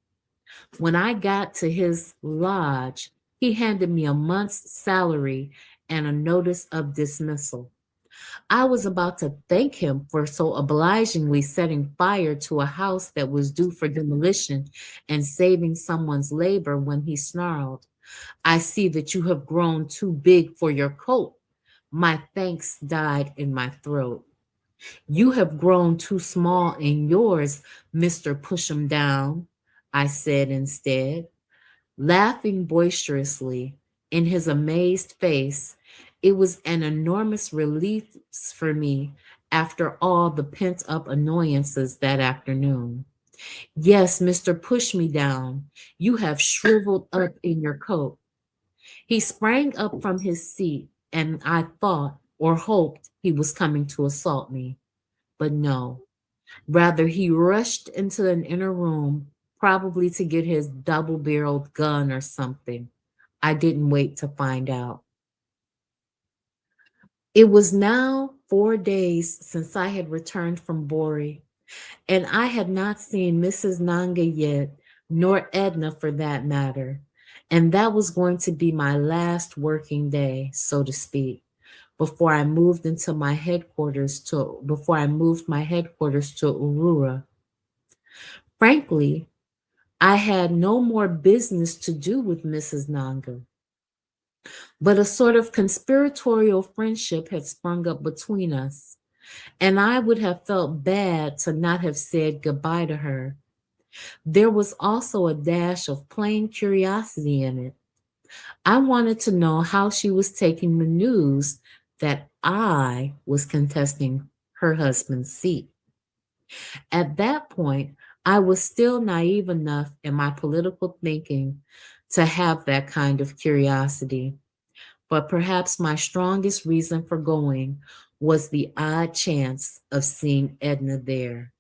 When I got to his lodge, he handed me a month's salary and a notice of dismissal. I was about to thank him for so obligingly setting fire to a house that was due for demolition and saving someone's labor when he snarled, I see that you have grown too big for your coat. My thanks died in my throat. You have grown too small in yours, Mr. Push'em Down, I said instead. Laughing boisterously in his amazed face, it was an enormous relief for me after all the pent up annoyances that afternoon. Yes, Mr. Push Me Down, you have shriveled up in your coat. He sprang up from his seat, and I thought or hoped he was coming to assault me. But no, rather, he rushed into an inner room, probably to get his double barreled gun or something. I didn't wait to find out. It was now 4 days since I had returned from Bori, and I had not seen Mrs. Nanga yet, nor Edna for that matter. And that was going to be my last working day, so to speak, before I moved my headquarters to Urua. Frankly, I had no more business to do with Mrs. Nanga, but a sort of conspiratorial friendship had sprung up between us, and I would have felt bad to not have said goodbye to her. There was also a dash of plain curiosity in it. I wanted to know how she was taking the news that I was contesting her husband's seat. At that point, I was still naive enough in my political thinking to have that kind of curiosity. But perhaps my strongest reason for going was the odd chance of seeing Edna there.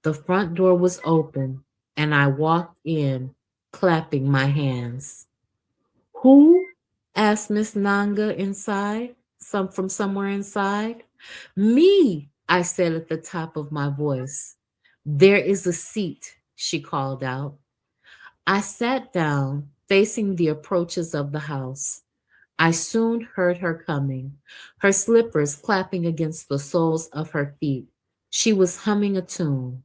The front door was open, and I walked in, clapping my hands. Who? Asked Miss Nanga inside, from somewhere inside. Me, I said at the top of my voice. There is a seat, she called out. I sat down, facing the approaches of the house. I soon heard her coming, her slippers clapping against the soles of her feet. She was humming a tune.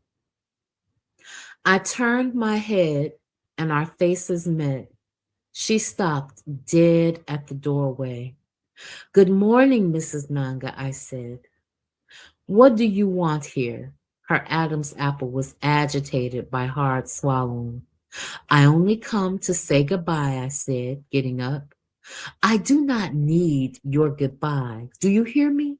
I turned my head and our faces met. She stopped dead at the doorway. Good morning, Mrs. Nanga, I said. What do you want here? Her Adam's apple was agitated by hard swallowing. I only come to say goodbye, I said, getting up. I do not need your goodbye. Do you hear me?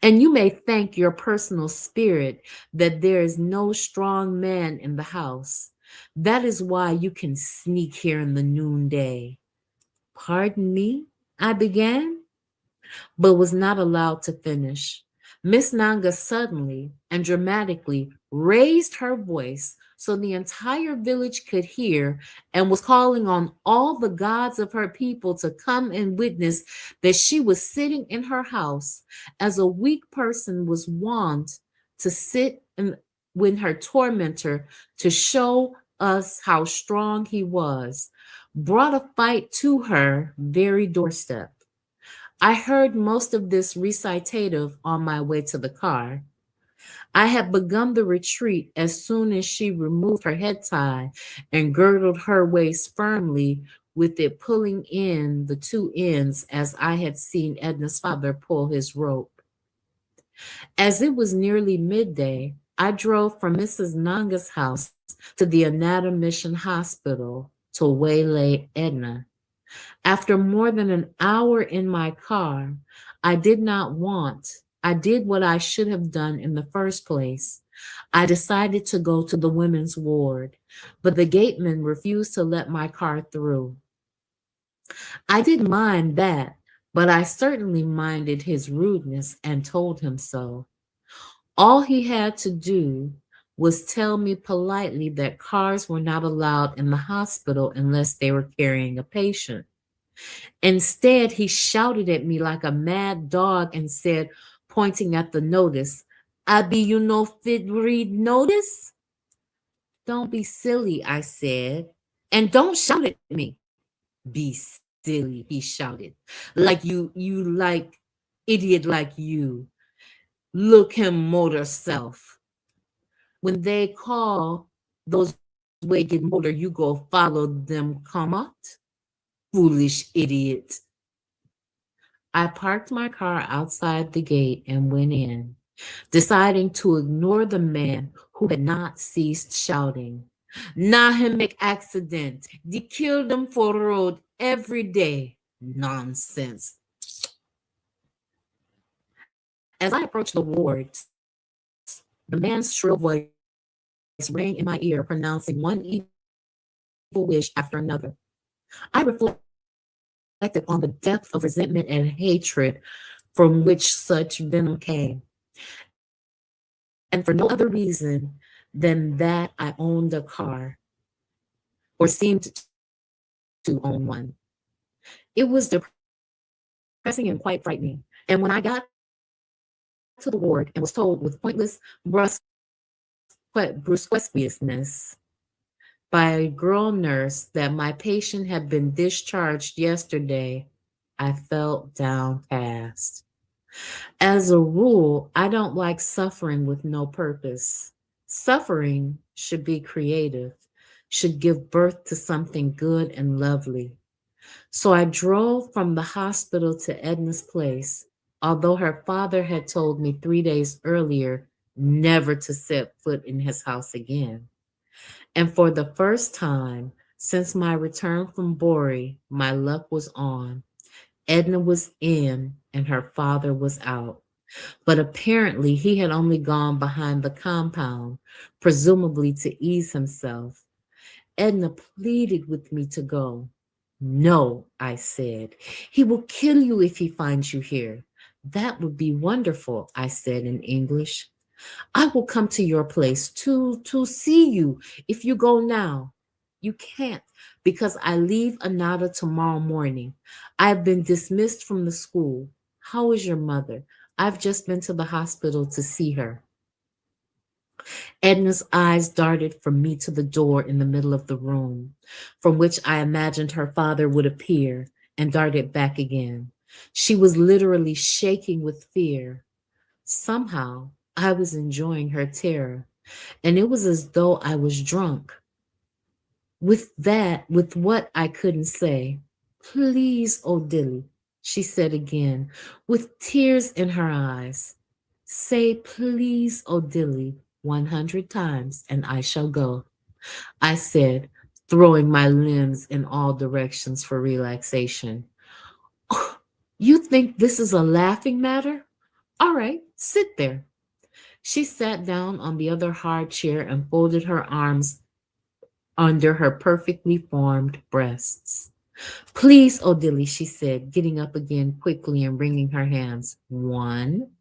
And you may thank your personal spirit that there is no strong man in the house. That is why you can sneak here in the noonday. Pardon me, I began, but was not allowed to finish. Miss Nanga suddenly and dramatically raised her voice so the entire village could hear and was calling on all the gods of her people to come and witness that she was sitting in her house as a weak person was wont to sit in, when her tormentor to show us how strong he was, brought a fight to her very doorstep. I heard most of this recitative on my way to the car. I had begun the retreat as soon as she removed her head tie and girdled her waist firmly, with it pulling in the two ends as I had seen Edna's father pull his rope. As it was nearly midday, I drove from Mrs. Nanga's house to the Anata Mission Hospital to waylay Edna. After more than an hour in my car, I did not want, I did what I should have done in the first place. I decided to go to the women's ward, but the gateman refused to let my car through. I didn't mind that, but I certainly minded his rudeness and told him so. All he had to do was tell me politely that cars were not allowed in the hospital unless they were carrying a patient. Instead, he shouted at me like a mad dog and said, pointing at the notice, Abi, you no fit read notice? Don't be silly, I said. And don't shout at me. Be silly, he shouted. Like you like idiot like you. Look him motor self. When they call those wicked motor, you go follow them come out. Foolish idiot. I parked my car outside the gate and went in, deciding to ignore the man who had not ceased shouting. Nah him make accident. They kill them for road every day. Nonsense. As I approached the wards, the man's shrill voice rang in my ear, pronouncing one evil wish after another. I reflected on the depth of resentment and hatred from which such venom came. And for no other reason than that I owned a car, or seemed to own one. It was depressing and quite frightening. And when I got to the ward and was told with pointless brusqueness by a girl nurse that my patient had been discharged yesterday, I felt downcast. As a rule, I don't like suffering with no purpose. Suffering should be creative, should give birth to something good and lovely. So I drove from the hospital to Edna's place, although her father had told me 3 days earlier never to set foot in his house again. And for the first time since my return from Bori, my luck was on. Edna was in and her father was out. But apparently he had only gone behind the compound, presumably to ease himself. Edna pleaded with me to go. No, I said. He will kill you if he finds you here. That would be wonderful, I said in English. I will come to your place to see you if you go now. You can't because I leave Anada tomorrow morning. I've been dismissed from the school. How is your mother? I've just been to the hospital to see her. Edna's eyes darted from me to the door in the middle of the room, from which I imagined her father would appear, and darted back again. She was literally shaking with fear. Somehow, I was enjoying her terror, and it was as though I was drunk. With what I couldn't say. Please, Odile, she said again, with tears in her eyes. Say please, Odile, 100 times, and I shall go, I said, throwing my limbs in all directions for relaxation. "Oh, you think this is a laughing matter? All right, sit there." She sat down on the other hard chair and folded her arms under her perfectly formed breasts. Please, Odile, she said, getting up again quickly and wringing her hands. One.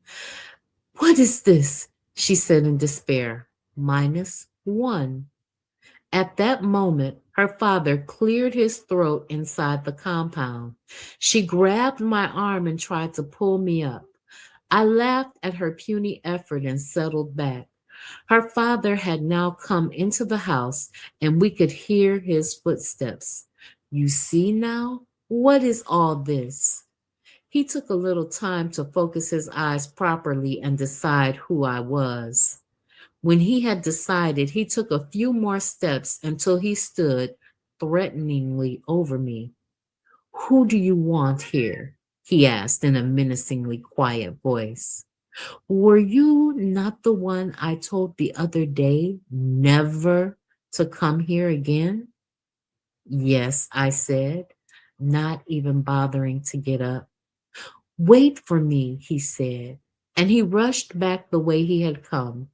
What is this? She said in despair. -1. At that moment, her father cleared his throat inside the compound. She grabbed my arm and tried to pull me up. I laughed at her puny effort and settled back. Her father had now come into the house, and we could hear his footsteps. You see now? What is all this? He took a little time to focus his eyes properly and decide who I was. When he had decided, he took a few more steps until he stood threateningly over me. Who do you want here? He asked in a menacingly quiet voice. Were you not the one I told the other day never to come here again? Yes, I said, not even bothering to get up. Wait for me, he said, and he rushed back the way he had come.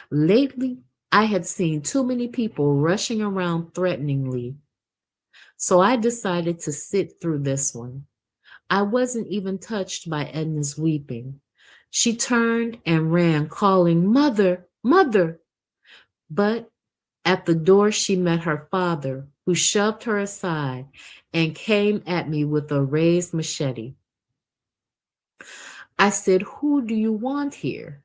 Lately, I had seen too many people rushing around threateningly, so I decided to sit through this one. I wasn't even touched by Edna's weeping. She turned and ran, calling, Mother, Mother! But at the door, she met her father, who shoved her aside and came at me with a raised machete. I said, Who do you want here?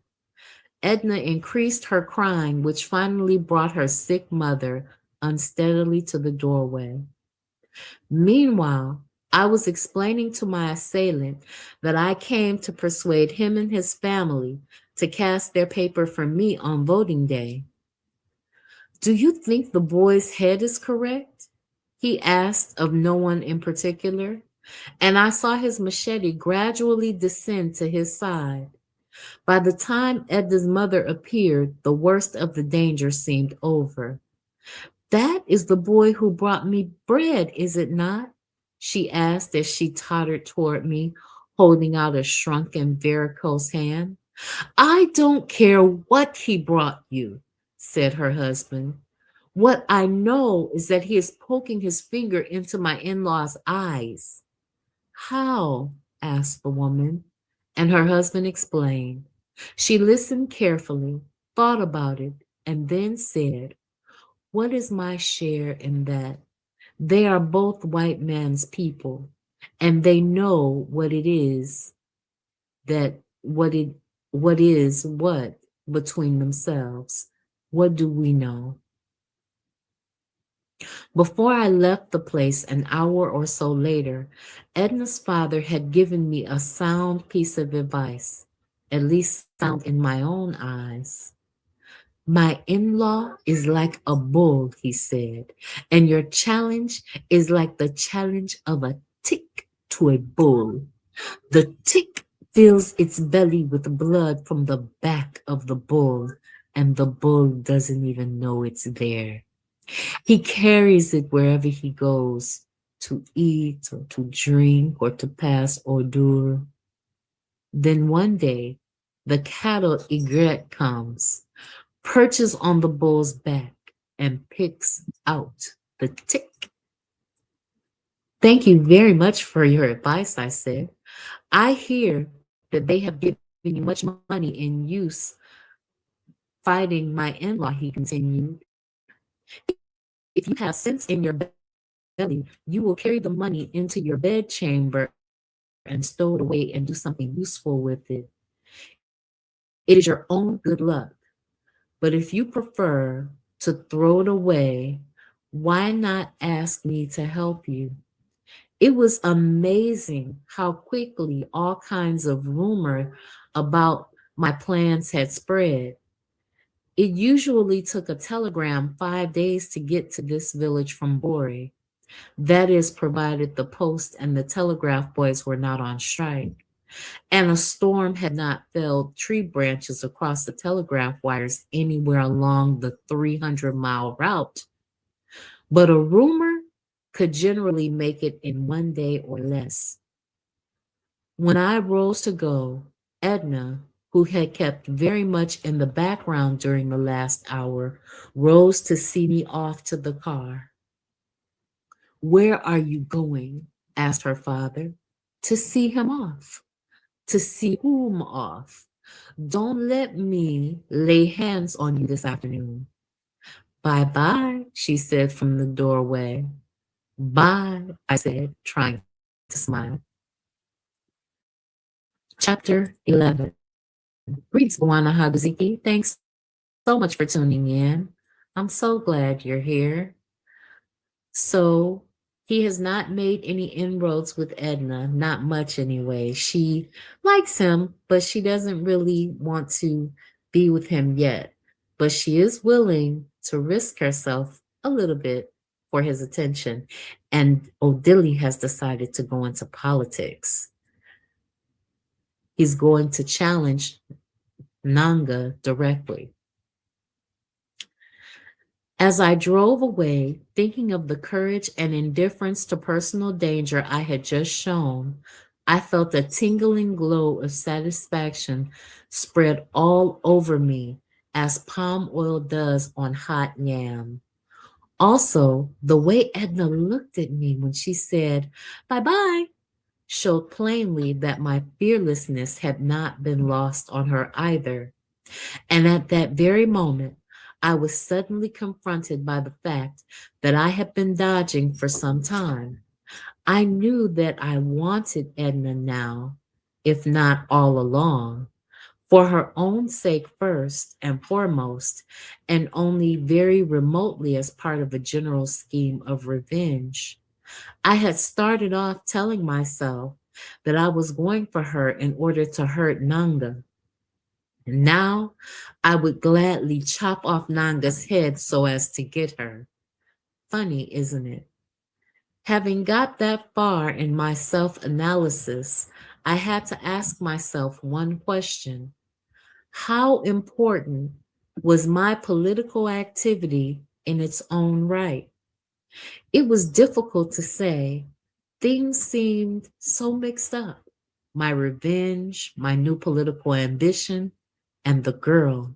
Edna increased her crying, which finally brought her sick mother unsteadily to the doorway. Meanwhile, I was explaining to my assailant that I came to persuade him and his family to cast their paper for me on voting day. Do you think the boy's head is correct? He asked of no one in particular, and I saw his machete gradually descend to his side. By the time Edna's mother appeared, the worst of the danger seemed over. That is the boy who brought me bread, is it not? She asked as she tottered toward me, holding out a shrunken, varicose hand. I don't care what he brought you, said her husband. What I know is that he is poking his finger into my in-law's eyes. How? Asked the woman, and her husband explained. She listened carefully, thought about it, and then said, What is my share in that? They are both white man's people, and they know what it is that what is what between themselves. What do we know? Before I left the place an hour or so later, Edna's father had given me a sound piece of advice, at least sound in my own eyes. My in-law is like a bull, he said, and your challenge is like the challenge of a tick to a bull. The tick fills its belly with blood from the back of the bull, and the bull doesn't even know it's there. He carries it wherever he goes to eat or to drink or to pass hors d'oeuvre. Then one day the cattle egret comes, perches on the bull's back, and picks out the tick. Thank you very much for your advice, I said. I hear that they have given you much money in use fighting my in-law, he continued. If you have sense in your belly, you will carry the money into your bedchamber and stow it away and do something useful with it. It is your own good luck. But if you prefer to throw it away, why not ask me to help you? It was amazing how quickly all kinds of rumor about my plans had spread. It usually took a telegram 5 days to get to this village from Bori. That is, provided the post and the telegraph boys were not on strike, and a storm had not felled tree branches across the telegraph wires anywhere along the 300-mile route. But a rumor could generally make it in one day or less. When I rose to go, Edna, who had kept very much in the background during the last hour, rose to see me off to the car. "Where are you going?" asked her father. "To see him off." "To see whom off?" "Don't let me lay hands on you this afternoon." "Bye bye," she said from the doorway. "Bye," I said, trying to smile. Chapter 11. Greetings, Bwana Haguziki. Thanks so much for tuning in. I'm so glad you're here. So, he has not made any inroads with Edna, not much anyway. She likes him, but she doesn't really want to be with him yet. But she is willing to risk herself a little bit for his attention. And Odili has decided to go into politics. He's going to challenge Nanga directly. As I drove away, thinking of the courage and indifference to personal danger I had just shown, I felt a tingling glow of satisfaction spread all over me as palm oil does on hot yam. Also, the way Edna looked at me when she said, "Bye-bye," showed plainly that my fearlessness had not been lost on her either. And at that very moment, I was suddenly confronted by the fact that I had been dodging for some time. I knew that I wanted Edna now, if not all along, for her own sake first and foremost, and only very remotely as part of a general scheme of revenge. I had started off telling myself that I was going for her in order to hurt Nanga. And now I would gladly chop off Nanga's head so as to get her. Funny, isn't it? Having got that far in my self-analysis, I had to ask myself one question. How important was my political activity in its own right? It was difficult to say. Things seemed so mixed up. My revenge, my new political ambition, and the girl.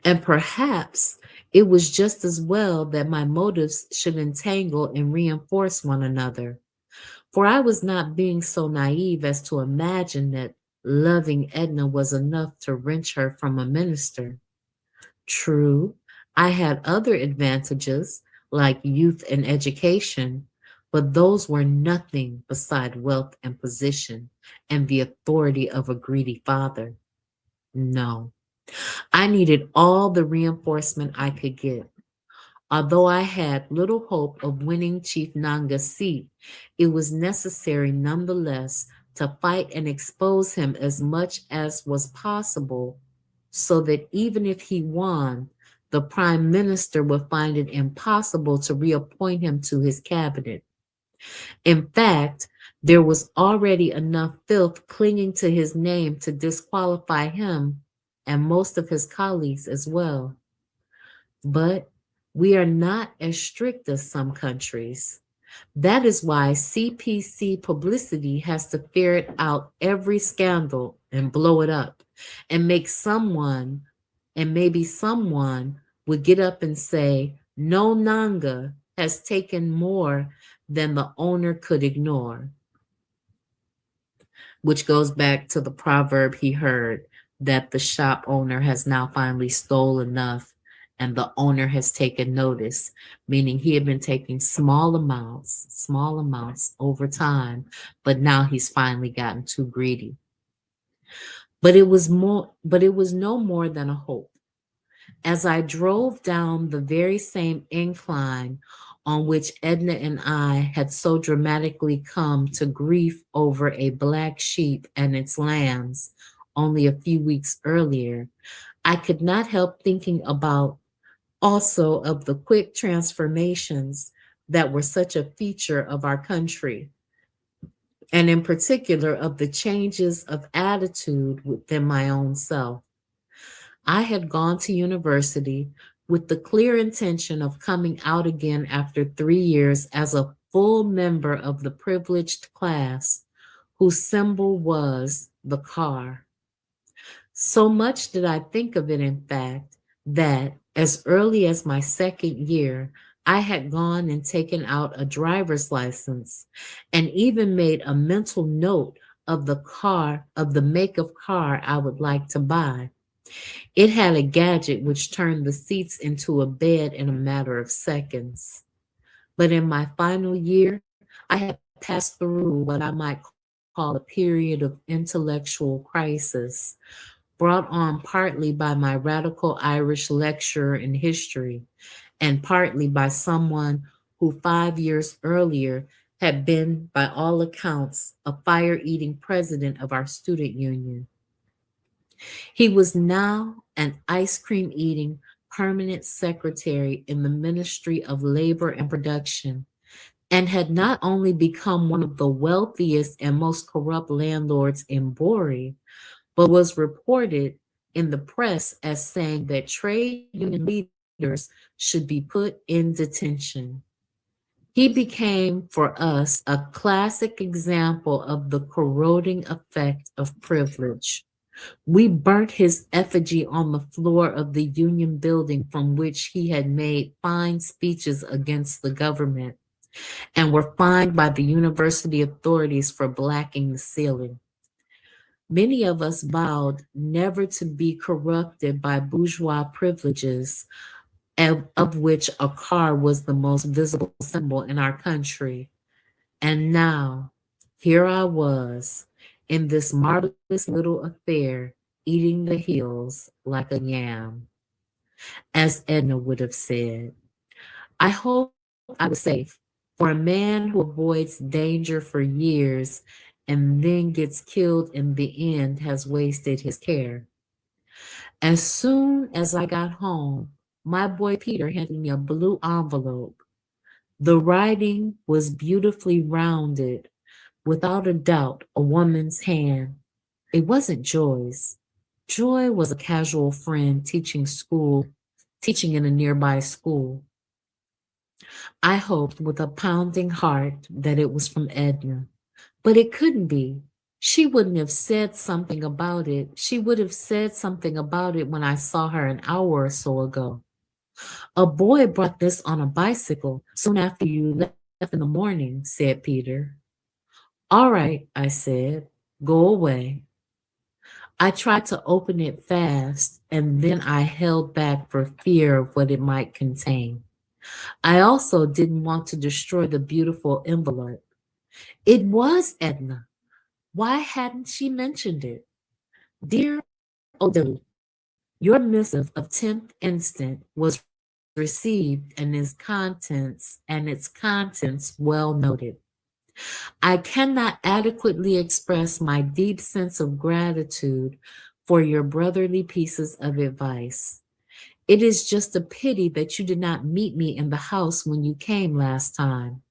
And perhaps it was just as well that my motives should entangle and reinforce one another. For I was not being so naive as to imagine that loving Edna was enough to wrench her from a minister. True, I had other advantages like youth and education, but those were nothing beside wealth and position and the authority of a greedy father. No, I needed all the reinforcement I could get. Although I had little hope of winning Chief Nanga's seat, it was necessary nonetheless to fight and expose him as much as was possible so that even if he won, the prime minister would find it impossible to reappoint him to his cabinet. In fact, there was already enough filth clinging to his name to disqualify him and most of his colleagues as well. But we are not as strict as some countries. That is why CPC publicity has to ferret out every scandal and blow it up and make someone, and maybe someone would get up and say, no Nanga has taken more than the owner could ignore, which goes back to the proverb he heard that the shop owner has now finally stole enough and the owner has taken notice, meaning he had been taking small amounts over time, but now he's finally gotten too greedy. But it was no more than a hope. As I drove down the very same incline on which Edna and I had so dramatically come to grief over a black sheep and its lambs only a few weeks earlier, I could not help thinking about also of the quick transformations that were such a feature of our country, and in particular of the changes of attitude within my own self. I had gone to university with the clear intention of coming out again after 3 years as a full member of the privileged class whose symbol was the car. So much did I think of it, in fact, that as early as my second year, I had gone and taken out a driver's license and even made a mental note of the make of car I would like to buy. It had a gadget which turned the seats into a bed in a matter of seconds. But in my final year, I had passed through what I might call a period of intellectual crisis, brought on partly by my radical Irish lecturer in history and partly by someone who 5 years earlier had been, by all accounts, a fire eating president of our student union. He was now an ice cream eating permanent secretary in the Ministry of Labor and Production and had not only become one of the wealthiest and most corrupt landlords in Bori, but was reported in the press as saying that trade union leaders should be put in detention. He became for us a classic example of the corroding effect of privilege. We burnt his effigy on the floor of the Union building from which he had made fine speeches against the government and were fined by the university authorities for blacking the ceiling. Many of us vowed never to be corrupted by bourgeois privileges, of which a car was the most visible symbol in our country. And now, here I was in this marvelous little affair, eating the hills like a yam, as Edna would have said. I hope I was safe, for a man who avoids danger for years and then gets killed in the end has wasted his care. As soon as I got home, my boy Peter handed me a blue envelope. The writing was beautifully rounded, without a doubt, a woman's hand. It wasn't Joy's. Joy was a casual friend teaching in a nearby school. I hoped with a pounding heart that it was from Edna, but it couldn't be. She wouldn't have said something about it. She would have said something about it when I saw her an hour or so ago. A boy brought this on a bicycle soon after you left in the morning, said Peter. All right, I said, go away. I tried to open it fast, and then I held back for fear of what it might contain. I also didn't want to destroy the beautiful envelope. It was Edna. Why hadn't she mentioned it? Dear Odile, your missive of 10th instant was received and its contents well noted. I cannot adequately express my deep sense of gratitude for your brotherly pieces of advice. It is just a pity that you did not meet me in the house when you came last time.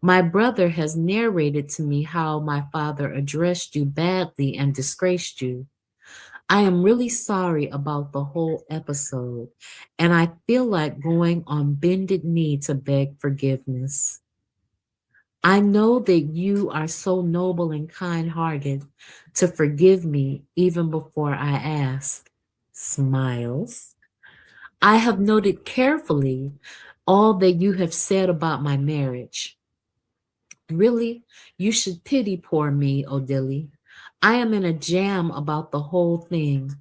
My brother has narrated to me how my father addressed you badly and disgraced you. I am really sorry about the whole episode, and I feel like going on bended knee to beg forgiveness. I know that you are so noble and kind-hearted to forgive me even before I ask. Smiles. I have noted carefully all that you have said about my marriage. Really, you should pity poor me, Odili. I am in a jam about the whole thing.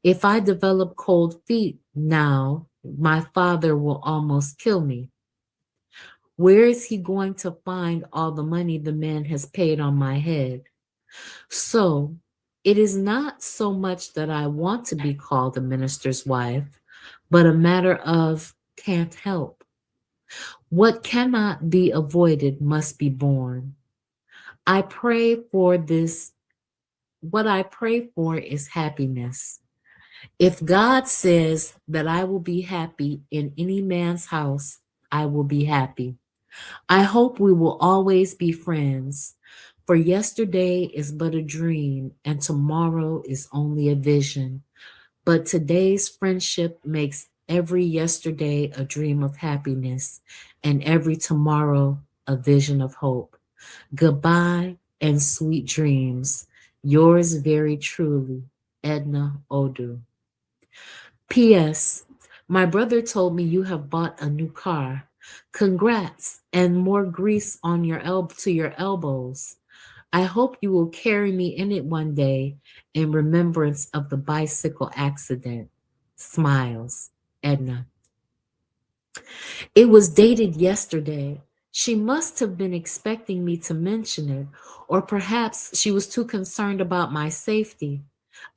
If I develop cold feet now, my father will almost kill me. Where is he going to find all the money the man has paid on my head? So, it is not so much that I want to be called a minister's wife, but a matter of can't help. What cannot be avoided must be borne. I pray for this. What I pray for is happiness. If God says that I will be happy in any man's house, I will be happy. I hope we will always be friends, for yesterday is but a dream and tomorrow is only a vision. But today's friendship makes every yesterday a dream of happiness and every tomorrow a vision of hope. Goodbye and sweet dreams. Yours very truly, Edna Odu. P.S. My brother told me you have bought a new car. Congrats and more grease on your to your elbows. I hope you will carry me in it one day in remembrance of the bicycle accident. Smiles, Edna. It was dated yesterday. She must have been expecting me to mention it, or perhaps she was too concerned about my safety.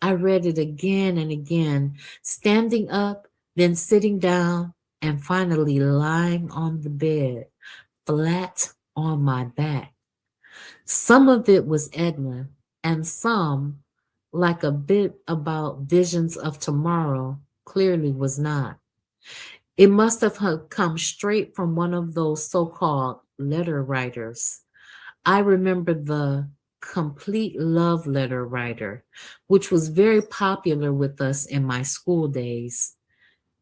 I read it again and again, standing up, then sitting down, and finally lying on the bed, flat on my back. Some of it was Edna, and some, like a bit about visions of tomorrow, clearly was not. It must have come straight from one of those so-called letter writers. I remember the Complete Love Letter Writer, which was very popular with us in my school days.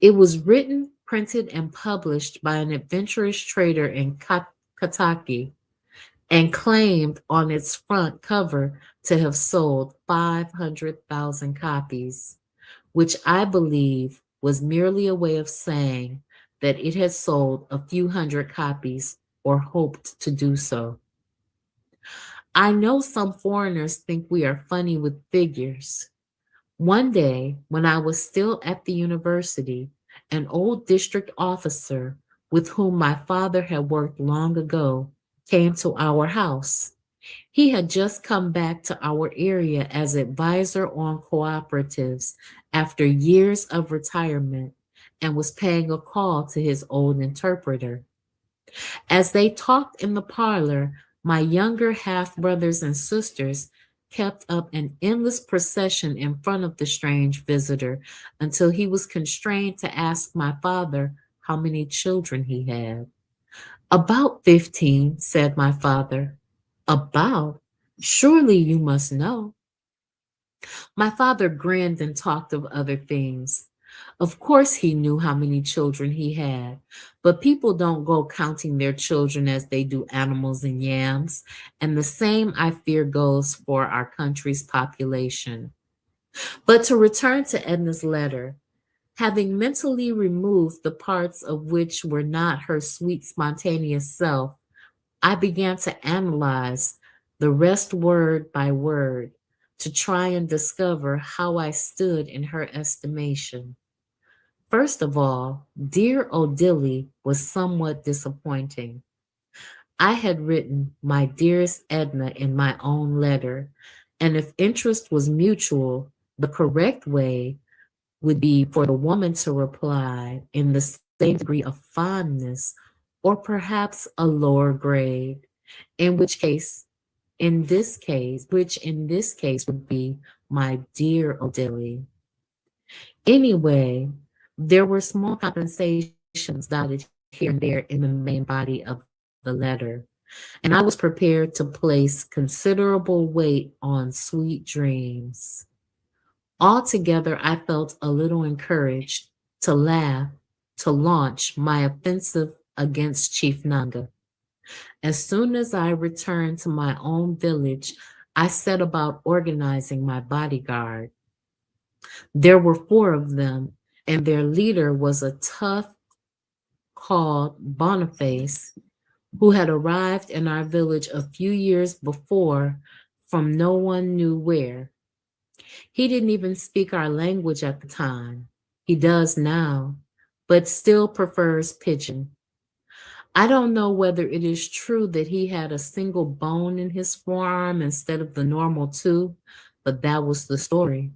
It was written, printed, and published by an adventurous trader in Kentucky and claimed on its front cover to have sold 500,000 copies, which I believe was merely a way of saying that it had sold a few hundred copies or hoped to do so. I know some foreigners think we are funny with figures. One day, when I was still at the university, an old district officer with whom my father had worked long ago came to our house. He had just come back to our area as advisor on cooperatives after years of retirement and was paying a call to his old interpreter. As they talked in the parlor, my younger half brothers and sisters kept up an endless procession in front of the strange visitor until he was constrained to ask my father how many children he had. About 15, said my father. About? Surely you must know. My father grinned and talked of other things. Of course, he knew how many children he had, but people don't go counting their children as they do animals and yams, and the same, I fear, goes for our country's population. But to return to Edna's letter, having mentally removed the parts of which were not her sweet, spontaneous self, I began to analyze the rest word by word to try and discover how I stood in her estimation. First of all, dear Odili was somewhat disappointing. I had written my dearest Edna in my own letter, and if interest was mutual, the correct way would be for the woman to reply in the same degree of fondness or perhaps a lower grade, in which case, which in this case would be my dear Odili. Anyway, there were small compensations dotted here and there in the main body of the letter, and I was prepared to place considerable weight on sweet dreams. Altogether, I felt a little encouraged to laugh, to launch my offensive against Chief Nanga. As soon as I returned to my own village, I set about organizing my bodyguard. There were four of them, and their leader was a tough called Boniface, who had arrived in our village a few years before from no one knew where. He didn't even speak our language at the time. He does now, but still prefers pidgin. I don't know whether it is true that he had a single bone in his forearm instead of the normal two, but that was the story.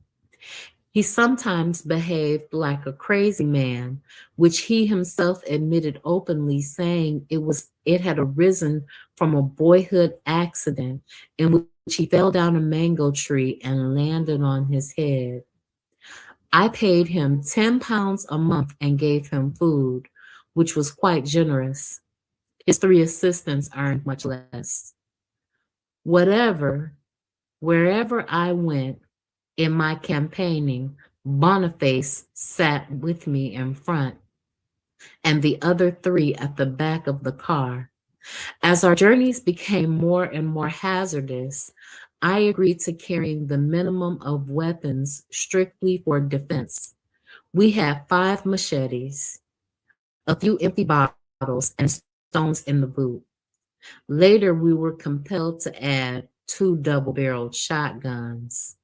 He sometimes behaved like a crazy man, which he himself admitted openly, saying it had arisen from a boyhood accident in which he fell down a mango tree and landed on his head. I paid him £10 a month and gave him food, which was quite generous. His three assistants earned much less. Whatever, wherever I went in my campaigning, Boniface sat with me in front and the other three at the back of the car. As our journeys became more and more hazardous, I agreed to carrying the minimum of weapons strictly for defense. We had 5 machetes, a few empty bottles, and stones in the boot. Later, we were compelled to add 2 double-barreled shotguns.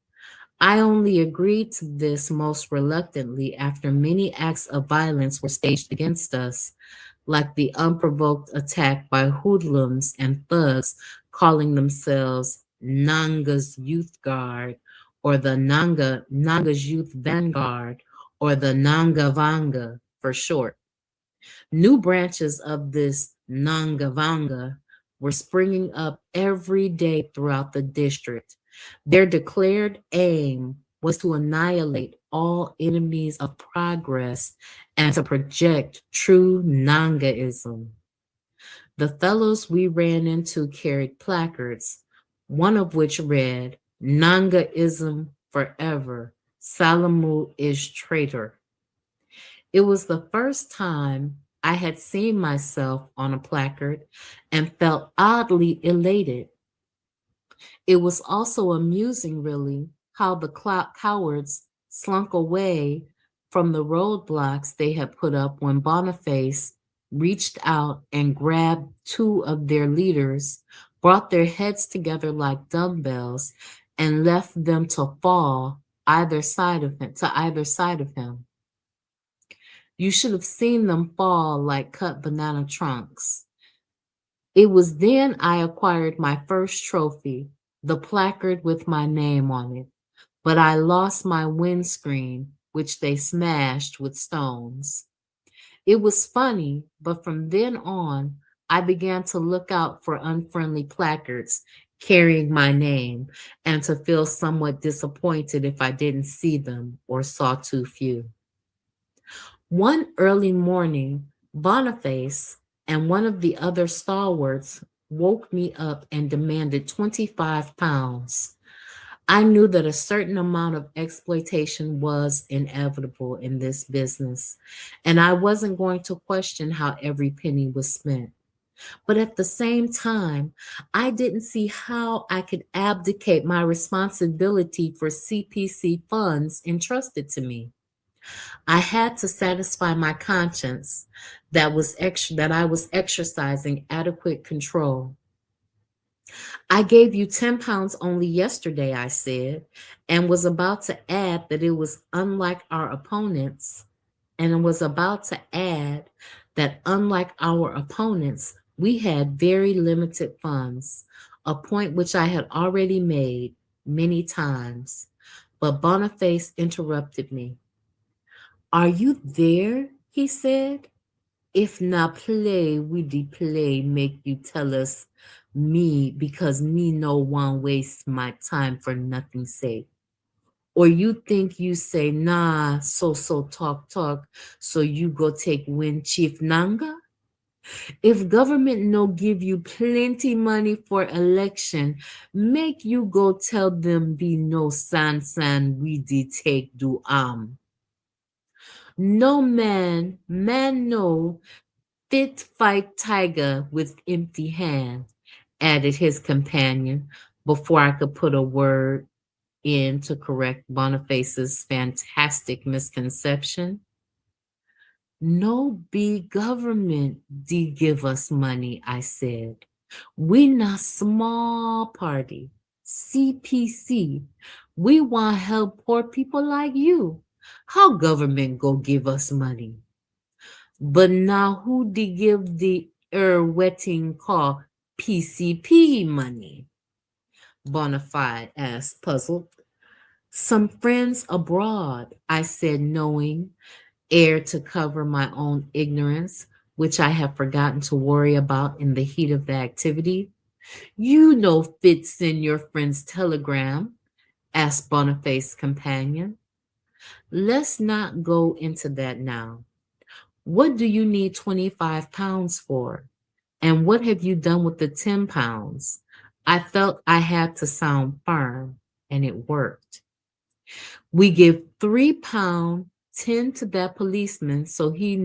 I only agreed to this most reluctantly after many acts of violence were staged against us, like the unprovoked attack by hoodlums and thugs calling themselves Nanga's Youth Guard, or the Nanga's Youth Vanguard, or the Nanga Vanga for short. New branches of this Nangavanga were springing up every day throughout the district. Their declared aim was to annihilate all enemies of progress and to project true Nangaism. The fellows we ran into carried placards, one of which read, Nangaism forever, Salamu is traitor. It was the first time I had seen myself on a placard and felt oddly elated. It was also amusing, really, how the cowards slunk away from the roadblocks they had put up when Boniface reached out and grabbed two of their leaders, brought their heads together like dumbbells, and left them to fall to either side of him. You should have seen them fall like cut banana trunks. It was then I acquired my first trophy, the placard with my name on it, but I lost my windscreen, which they smashed with stones. It was funny, but from then on, I began to look out for unfriendly placards carrying my name and to feel somewhat disappointed if I didn't see them or saw too few. One early morning, Boniface and one of the other stalwarts woke me up and demanded £25. I knew that a certain amount of exploitation was inevitable in this business, and I wasn't going to question how every penny was spent. But at the same time, I didn't see how I could abdicate my responsibility for CPC funds entrusted to me. I had to satisfy my conscience that I was exercising adequate control. I gave you £10 only yesterday, I said, and was about to add that it was unlike our opponents, and was about to add that unlike our opponents, we had very limited funds, a point which I had already made many times. But Boniface interrupted me. Are you there? He said. If not play with the play, make you tell us me because me no one waste my time for nothing sake. Or you think you say, nah, so talk, so you go take win Chief Nanga? If government no give you plenty money for election, make you go tell them be no san we di take do No man no Fit fight tiger with empty hand, added his companion before I could put a word in to correct Boniface's fantastic misconception. No big government did give us money, I said. We not small party. CPC. We want help poor people like you. How government go give us money? But now who did give the wetting call PCP money? Bonafide asked, puzzled. Some friends abroad, I said, knowing, ere to cover my own ignorance, which I have forgotten to worry about in the heat of the activity. You know Fitz in your friend's telegram, asked Boniface's companion. Let's not go into that now. What do you need 25 pounds for? And what have you done with the 10 pounds? I felt I had to sound firm, and it worked. We give £3, 10 to that policeman so he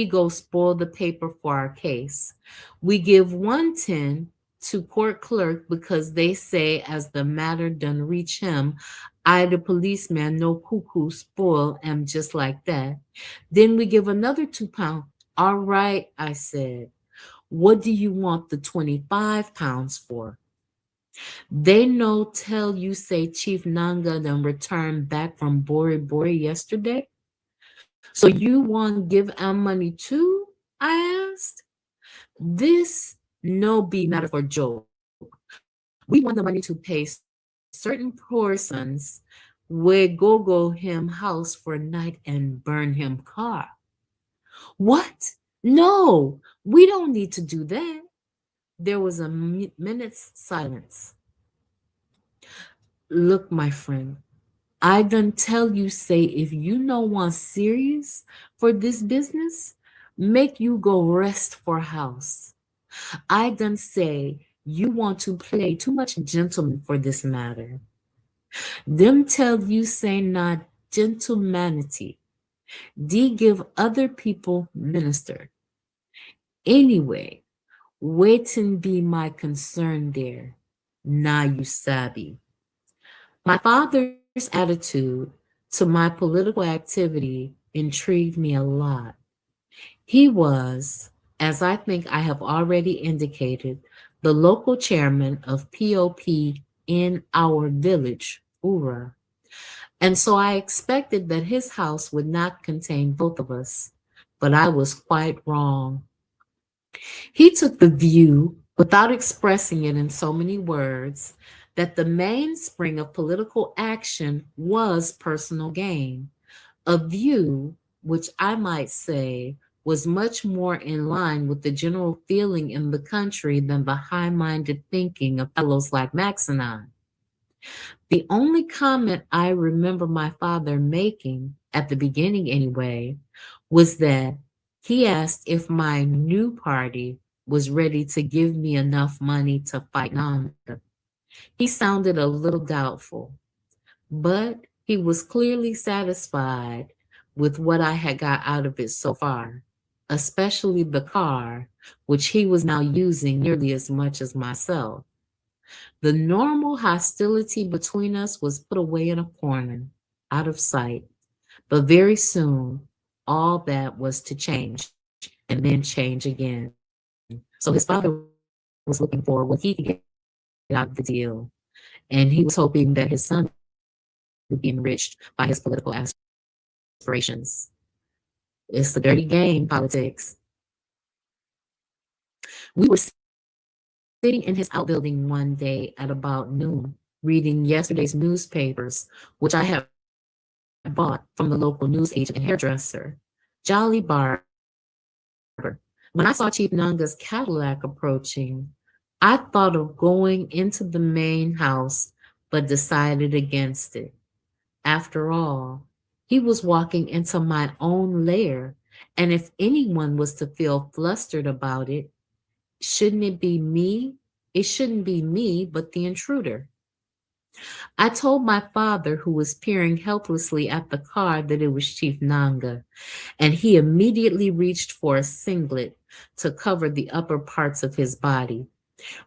go spoil the paper for our case. We give 110 to court clerk because they say as the matter done reach him, I the policeman no cuckoo spoil am just like that. Then we give another £2. All right, I said. What do you want the 25 pounds for? They no tell you say Chief Nanga done returned back from Bori Bori yesterday. So you want give am money too? I asked. This no be matter for joke. We want the money to pay certain persons where go him house for a night and burn him car. What? No, we don't need to do that. There was a minute's silence. Look, my friend, I done tell you say if you no want serious for this business, make you go rest for house. I done say you want to play too much gentleman for this matter. Them tell you say not gentlemanity. D give other people minister. Anyway, waitin' be my concern there. Now you sabi. My father's attitude to my political activity intrigued me a lot. He was, as I think I have already indicated, the local chairman of POP in our village, Ura. And so I expected that his house would not contain both of us, but I was quite wrong. He took the view, without expressing it in so many words, that the mainspring of political action was personal gain, a view which I might say was much more in line with the general feeling in the country than the high-minded thinking of fellows like Max and I. The only comment I remember my father making, at the beginning anyway, was that he asked if my new party was ready to give me enough money to fight Nanda. He sounded a little doubtful, but he was clearly satisfied with what I had got out of it so far, especially the car, which he was now using nearly as much as myself. The normal hostility between us was put away in a corner, out of sight, but very soon all that was to change and then change again. So his father was looking for what he could get out of the deal, and he was hoping that his son would be enriched by his political aspirations. It's a dirty game, politics. We were sitting in his outbuilding one day at about noon, reading yesterday's newspapers, which I had bought from the local news agent and hairdresser, Jolly Barber. When I saw Chief Nanga's Cadillac approaching, I thought of going into the main house, but decided against it. After all, he was walking into my own lair, and if anyone was to feel flustered about it, shouldn't it be me? It shouldn't be me, but the intruder. I told my father, who was peering helplessly at the car, that it was Chief Nanga, and he immediately reached for a singlet to cover the upper parts of his body,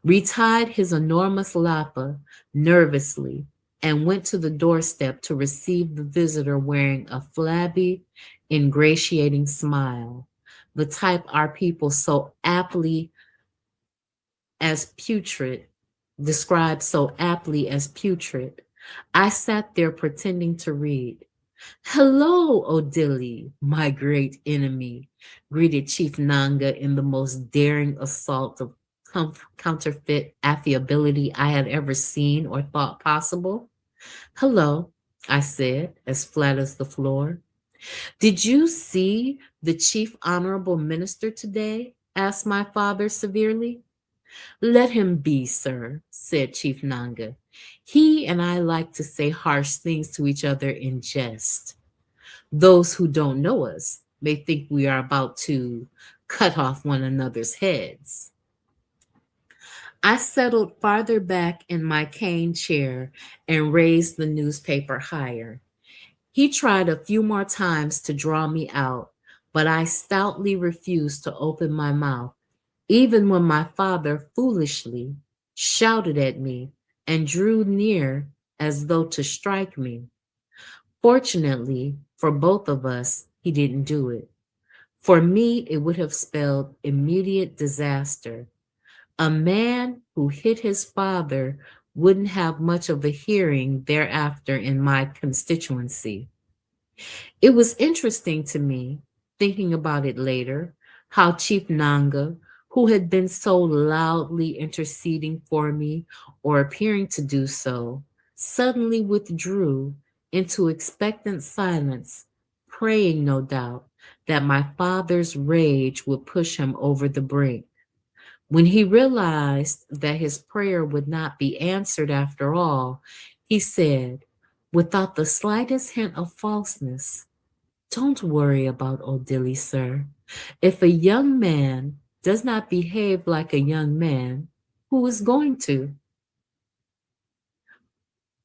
retied his enormous lapa nervously, and went to the doorstep to receive the visitor wearing a flabby, ingratiating smile, the type our people so aptly as putrid, described so aptly as putrid. I sat there pretending to read. Hello, Odili, my great enemy, greeted Chief Nanga in the most daring assault of counterfeit affability I had ever seen or thought possible. Hello, I said, as flat as the floor. Did you see the Chief Honorable Minister today? Asked my father severely. Let him be, sir, said Chief Nanga. He and I like to say harsh things to each other in jest. Those who don't know us may think we are about to cut off one another's heads. I settled farther back in my cane chair and raised the newspaper higher. He tried a few more times to draw me out, but I stoutly refused to open my mouth, even when my father foolishly shouted at me and drew near as though to strike me. Fortunately for both of us, he didn't do it. For me, it would have spelled immediate disaster. A man who hit his father wouldn't have much of a hearing thereafter in my constituency. It was interesting to me, thinking about it later, how Chief Nanga, who had been so loudly interceding for me or appearing to do so, suddenly withdrew into expectant silence, praying, no doubt, that my father's rage would push him over the brink. When he realized that his prayer would not be answered after all, he said, without the slightest hint of falseness, don't worry about Odili, sir. If a young man does not behave like a young man, who is going to?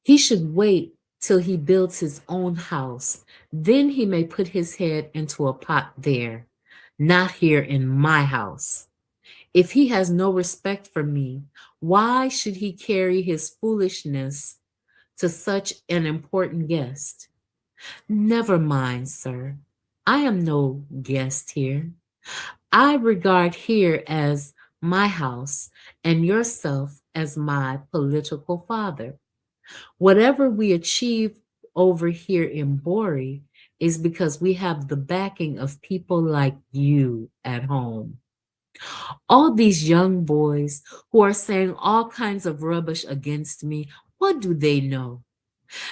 He should wait till he builds his own house. Then he may put his head into a pot there, not here in my house. If he has no respect for me, why should he carry his foolishness to such an important guest? Never mind, sir. I am no guest here. I regard here as my house and yourself as my political father. Whatever we achieve over here in Bori is because we have the backing of people like you at home. All these young boys who are saying all kinds of rubbish against me, what do they know?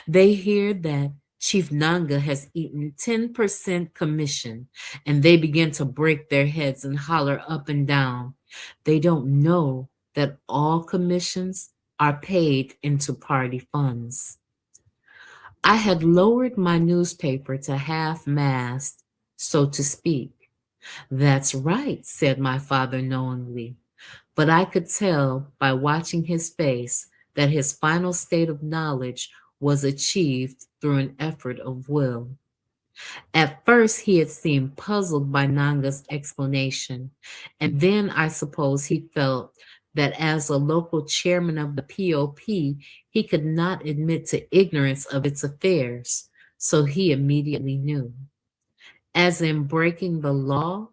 They hear that Chief Nanga has eaten 10% commission and they begin to break their heads and holler up and down. They don't know that all commissions are paid into party funds. I had lowered my newspaper to half mast, so to speak. That's right, said my father knowingly, but I could tell by watching his face that his final state of knowledge was achieved through an effort of will. At first, he had seemed puzzled by Nanga's explanation, and then I suppose he felt that as a local chairman of the POP, he could not admit to ignorance of its affairs, so he immediately knew. As in breaking the law,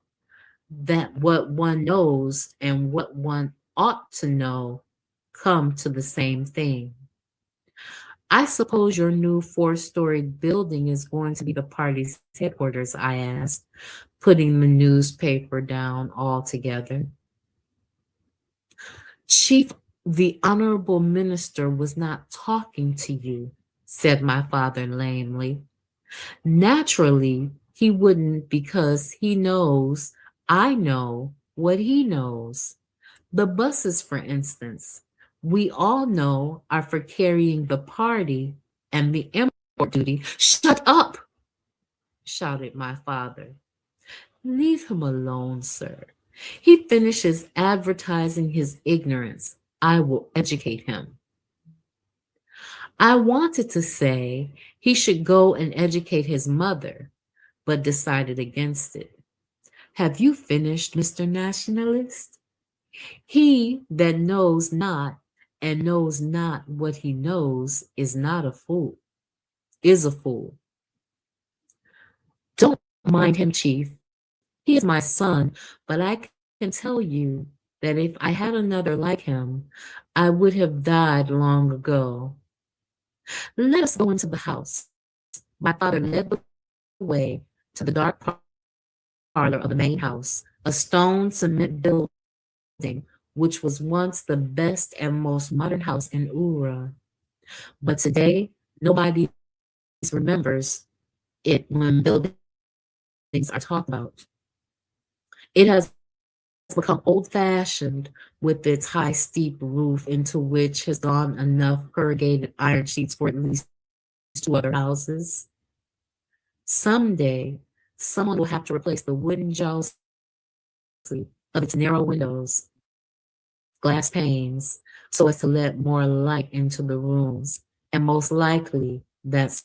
that what one knows and what one ought to know come to the same thing. I suppose your new four-story building is going to be the party's headquarters, I asked, putting the newspaper down altogether. Chief, the honorable minister was not talking to you, said my father lamely. Naturally, he wouldn't because he knows I know what he knows. The buses, for instance, we all know are for carrying the party and the import duty. Shut up, shouted my father. Leave him alone, sir. He finishes advertising his ignorance. I will educate him. I wanted to say he should go and educate his mother, but decided against it. Have you finished, Mr. Nationalist? He that knows not and knows not what he knows is not a fool, is a fool. Don't mind him, Chief. He is my son, but I can tell you that if I had another like him, I would have died long ago. Let us go into the house. My father led the way to the dark parlor of the main house, a stone cement building, which was once the best and most modern house in Ura. But today, nobody remembers it when buildings are talked about. It has become old-fashioned with its high, steep roof into which has gone enough corrugated iron sheets for at least 2 other houses. Someday, someone will have to replace the wooden jalousie of its narrow windows, glass panes, so as to let more light into the rooms, and most likely that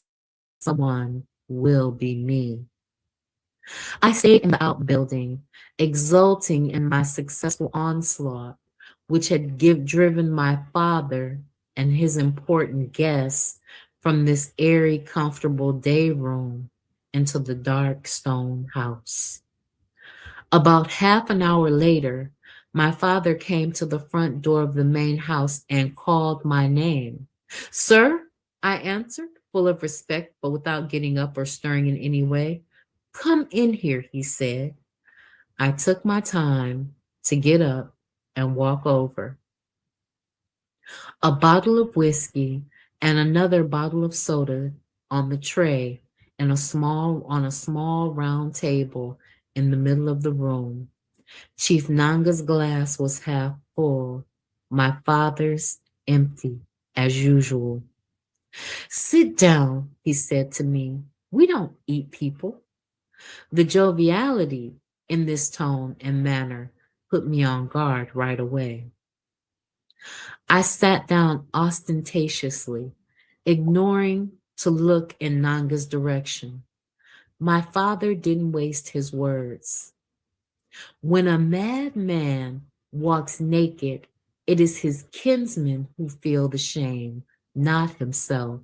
someone will be me. I stayed in the outbuilding, exulting in my successful onslaught, which had driven my father and his important guests from this airy, comfortable day room into the dark stone house. About half an hour later, my father came to the front door of the main house and called my name. Sir, I answered, full of respect, but without getting up or stirring in any way. Come in here, he said. I took my time to get up and walk over. A bottle of whiskey and another bottle of soda on the tray and a small round table in the middle of the room. Chief Nanga's glass was half full, my father's empty, as usual. Sit down, he said to me. We don't eat people. The joviality in this tone and manner put me on guard right away. I sat down ostentatiously, ignoring to look in Nanga's direction. My father didn't waste his words. When a madman walks naked, it is his kinsmen who feel the shame, not himself.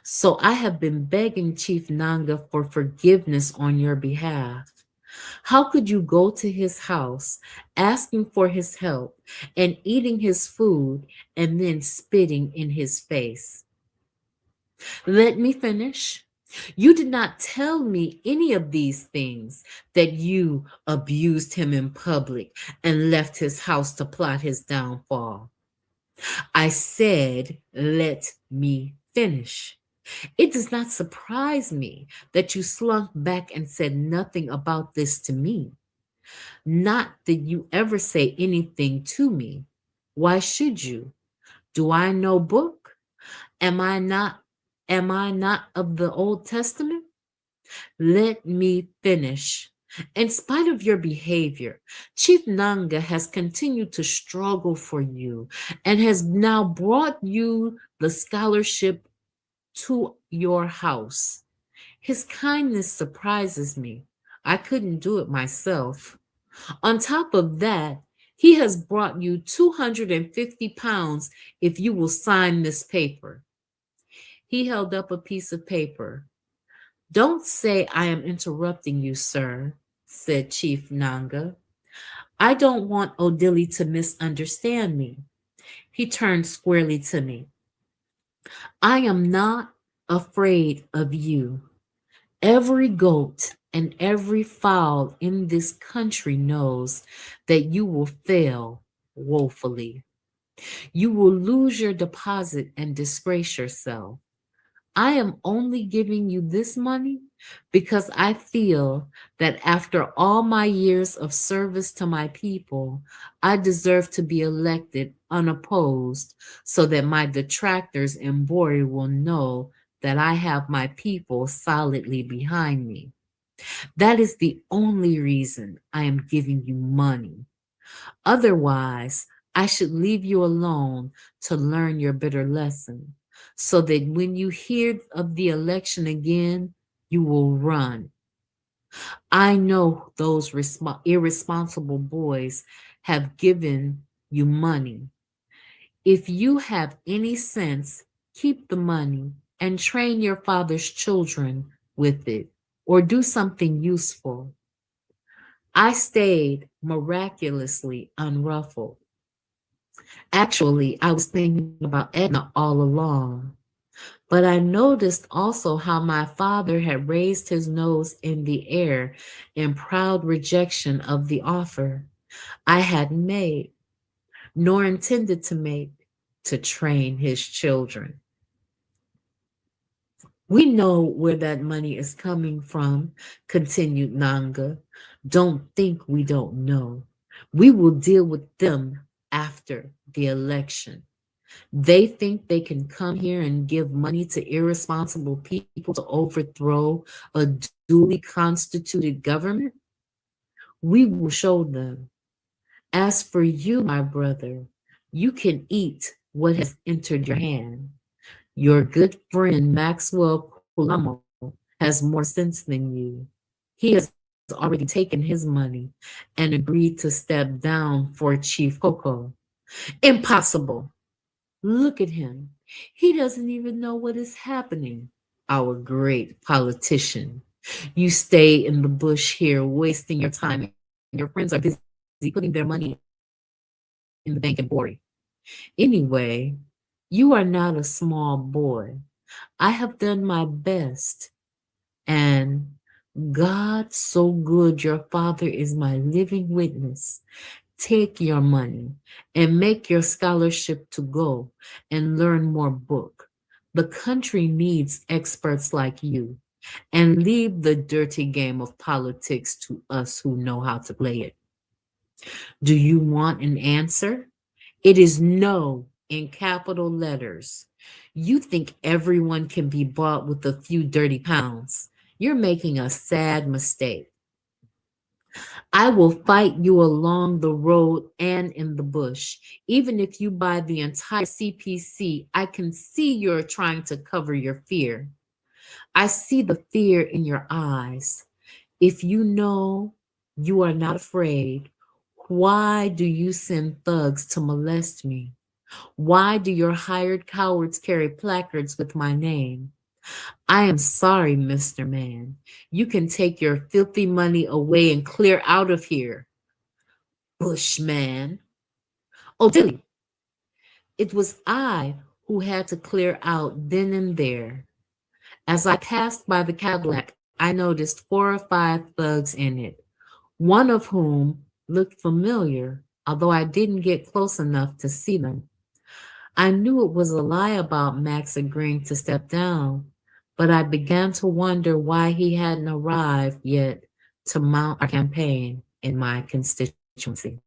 So I have been begging Chief Nanga for forgiveness on your behalf. How could you go to his house asking for his help and eating his food and then spitting in his face? Let me finish. You did not tell me any of these things, that you abused him in public and left his house to plot his downfall. I said, let me finish. It does not surprise me that you slunk back and said nothing about this to me. Not that you ever say anything to me. Why should you? Do I know book? Am I not of the Old Testament? Let me finish. In spite of your behavior, Chief Nanga has continued to struggle for you and has now brought you the scholarship to your house. His kindness surprises me. I couldn't do it myself. On top of that, he has brought you 250 pounds if you will sign this paper. He held up a piece of paper. Don't say I am interrupting you, sir, said Chief Nanga. I don't want Odili to misunderstand me. He turned squarely to me. I am not afraid of you. Every goat and every fowl in this country knows that you will fail woefully. You will lose your deposit and disgrace yourself. I am only giving you this money because I feel that after all my years of service to my people, I deserve to be elected unopposed so that my detractors in Bori will know that I have my people solidly behind me. That is the only reason I am giving you money. Otherwise, I should leave you alone to learn your bitter lesson. so that when you hear of the election again, you will run. I know those irresponsible boys have given you money. If you have any sense, keep the money and train your father's children with it, or do something useful. I stayed miraculously unruffled. Actually, I was thinking about Edna all along, but I noticed also how my father had raised his nose in the air in proud rejection of the offer I hadn't made, nor intended to make, to train his children. We know where that money is coming from, continued Nanga. Don't think we don't know. We will deal with them after the election. They think they can come here and give money to irresponsible people to overthrow a duly constituted government. We will show them. As for you, my brother, you can eat what has entered your hand. Your good friend Maxwell Kulamo has more sense than you. He has already taken his money and agreed to step down for Chief Coco. Impossible. Look at him. He doesn't even know what is happening. Our great politician. You stay in the bush here wasting your time, and your friends are busy putting their money in the bank in Bori. Anyway, you are not a small boy. I have done my best, and God so good, your father is my living witness. Take your money and make your scholarship to go and learn more book. The country needs experts like you, and leave the dirty game of politics to us who know how to play it. Do you want an answer? It is no in capital letters. You think everyone can be bought with a few dirty pounds. You're making a sad mistake. I will fight you along the road and in the bush. Even if you buy the entire CPC, I can see you're trying to cover your fear. I see the fear in your eyes. If you know you are not afraid, why do you send thugs to molest me? Why do your hired cowards carry placards with my name? I am sorry, Mr. Man. You can take your filthy money away and clear out of here. Bushman. Oh, Dilly, it was I who had to clear out then and there. As I passed by the Cadillac, I noticed 4 or 5 thugs in it, one of whom looked familiar, although I didn't get close enough to see them. I knew it was a lie about Max agreeing to step down, but I began to wonder why he hadn't arrived yet to mount our campaign in my constituency.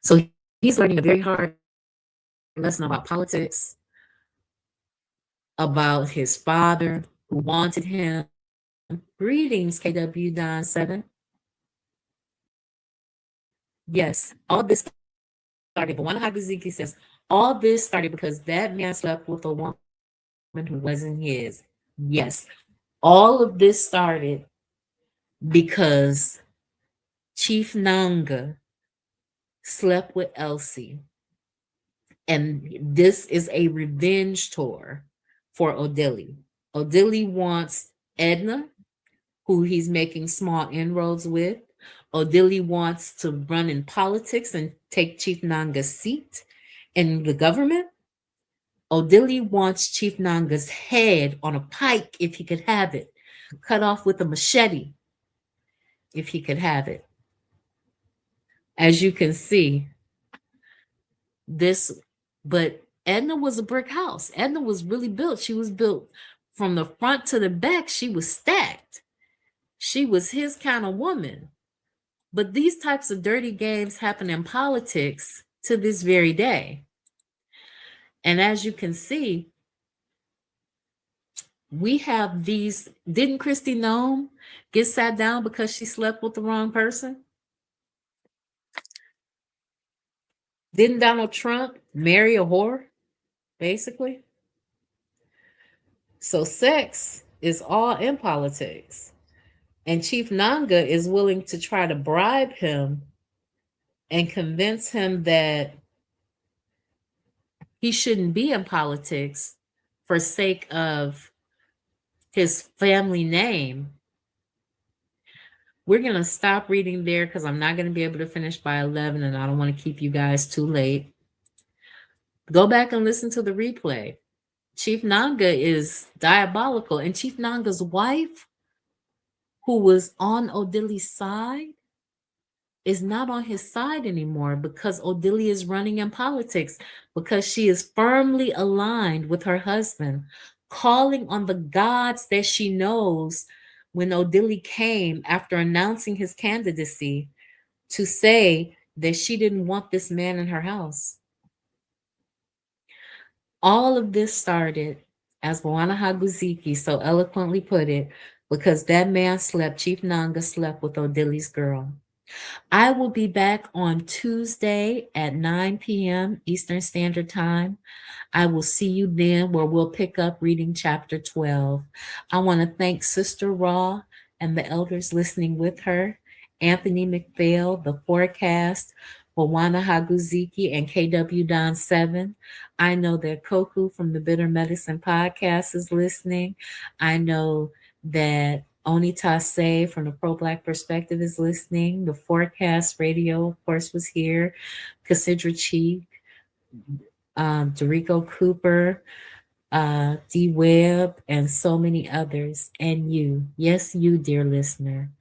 So he's learning a very hard lesson about politics, about his father who wanted him. Greetings, KW97. Yes, all this started, but one of Hagaziki says, all this started because that man slept with a woman who wasn't his. Yes, all of this started because Chief Nanga slept with Elsie. And this is a revenge tour for Odili. Odili wants Edna, who he's making small inroads with. Odili wants to run in politics and take Chief Nanga's seat in the government. Odili wants Chief Nanga's head on a pike if he could have it, cut off with a machete if he could have it. As you can see, this, but Edna was a brick house. Edna was really built. She was built from the front to the back. She was stacked. She was his kind of woman. But these types of dirty games happen in politics to this very day. And as you can see, we have these. Didn't Christy Nome get sat down because she slept with the wrong person? Didn't Donald Trump marry a whore, basically? So sex is all in politics. And Chief Nanga is willing to try to bribe him and convince him that he shouldn't be in politics for sake of his family name. We're going to stop reading there because I'm not going to be able to finish by 11 and I don't want to keep you guys too late. Go back and listen to the replay. Chief Nanga is diabolical, and Chief Nanga's wife, who was on Odili's side, is not on his side anymore because Odili is running in politics, because she is firmly aligned with her husband, calling on the gods that she knows when Odili came after announcing his candidacy to say that she didn't want this man in her house. All of this started, as Bwana Haguziki so eloquently put it, because that man slept, Chief Nanga slept with Odili's girl. I will be back on Tuesday at 9 p.m. Eastern Standard Time. I will see you then, where we'll pick up reading chapter 12. I want to thank Sister Raw and the elders listening with her, Anthony McPhail, The Forecast, Bwana Haguziki, and KW Don 7. I know that Koku from the Bitter Medicine Podcast is listening. I know that Oni Tase from the Pro Black Perspective is listening. The Forecast Radio, of course, was here. Cassandra Cheek, Dorico Cooper, D Webb, and so many others. And you, yes, you, dear listener,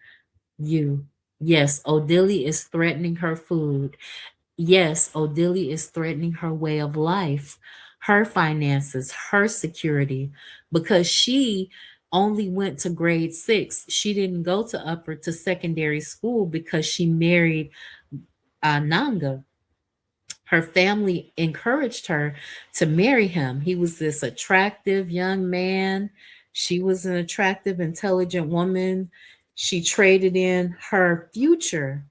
you. Yes, Odili is threatening her food. Yes, Odili is threatening her way of life, her finances, her security, because she only went to grade 6. She didn't go to upper to secondary school because she married Nanga. Her family encouraged her to marry him. He was this attractive young man. She was an attractive, intelligent woman. She traded in her future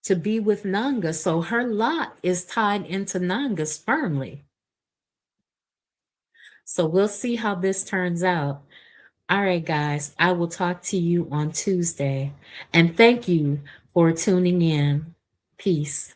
to be with Nanga. So her lot is tied into Nanga's firmly. So we'll see how this turns out. All right, guys, I will talk to you on Tuesday. And thank you for tuning in. Peace.